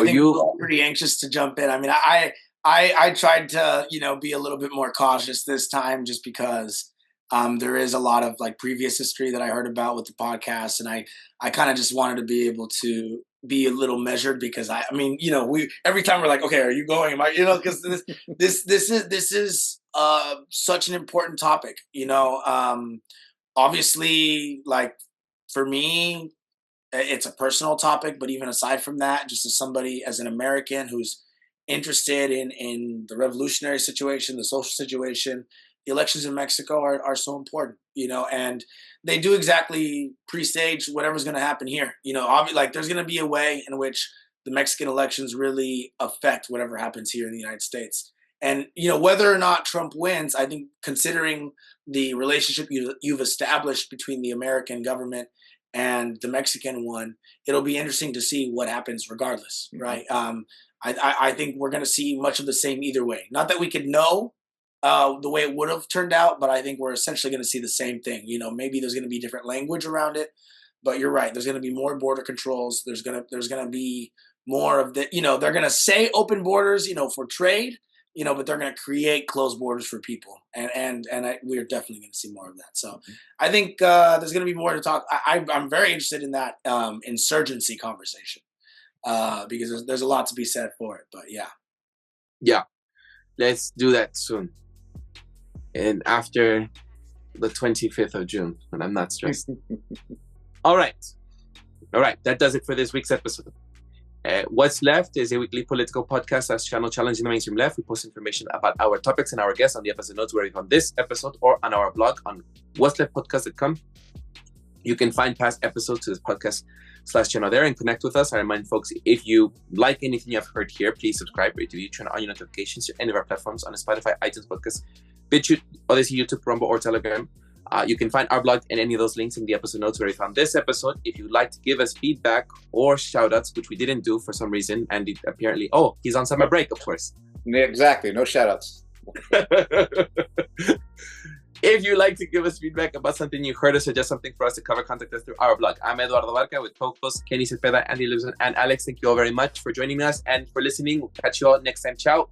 think we're all pretty anxious to jump in. I mean, I tried to, be a little bit more cautious this time just because there is a lot of like previous history that I heard about with the podcast. And I kind of just wanted to be able to be a little measured because we every time we're like, okay, are you going? Am I, because this is such an important topic, obviously, like for me, it's a personal topic, but even aside from that, just as somebody, as an American who's interested in the revolutionary situation, the social situation, the elections in Mexico are so important, and they do exactly presage whatever's going to happen here. Like there's going to be a way in which the Mexican elections really affect whatever happens here in the United States. And, whether or not Trump wins, I think considering the relationship you've established between the American government and the Mexican one, it'll be interesting to see what happens regardless, right? I think we're going to see much of the same either way. Not that we could know the way it would have turned out, but I think we're essentially going to see the same thing. Maybe there's going to be different language around it, but you're right. There's going to be more border controls. There's going to be more of the, they're going to say open borders, for trade, but they're going to create closed borders for people. And we're definitely going to see more of that. So I think there's going to be more to talk. I'm very interested in that insurgency conversation because there's a lot to be said for it. But yeah. Yeah. Let's do that soon. And after the 25th of June, when I'm not stressed. All right. That does it for this week's episode. What's Left is a weekly political podcast that's channel challenging the mainstream left. We post information about our topics and our guests on the episode notes where you found this episode or on our blog on what'sleftpodcast.com. You can find past episodes to this podcast/channel there and connect with us. I remind folks, if you like anything you've heard here, please subscribe, rate, review, turn on your notifications to any of our platforms on Spotify, iTunes, Podcast, Bitchute, Odyssey, YouTube, Rumble, or Telegram. You can find our blog and any of those links in the episode notes where you found this episode. If you'd like to give us feedback or shout-outs, which we didn't do for some reason, and apparently, he's on summer break, of course. Yeah, exactly, no shout-outs. If you'd like to give us feedback about something you heard or suggest something for us to cover, contact us through our blog. I'm Eduardo Barca with co-hosts Kenny Cepeda, Andy Luzon, and Alex. Thank you all very much for joining us and for listening. We'll catch you all next time. Ciao.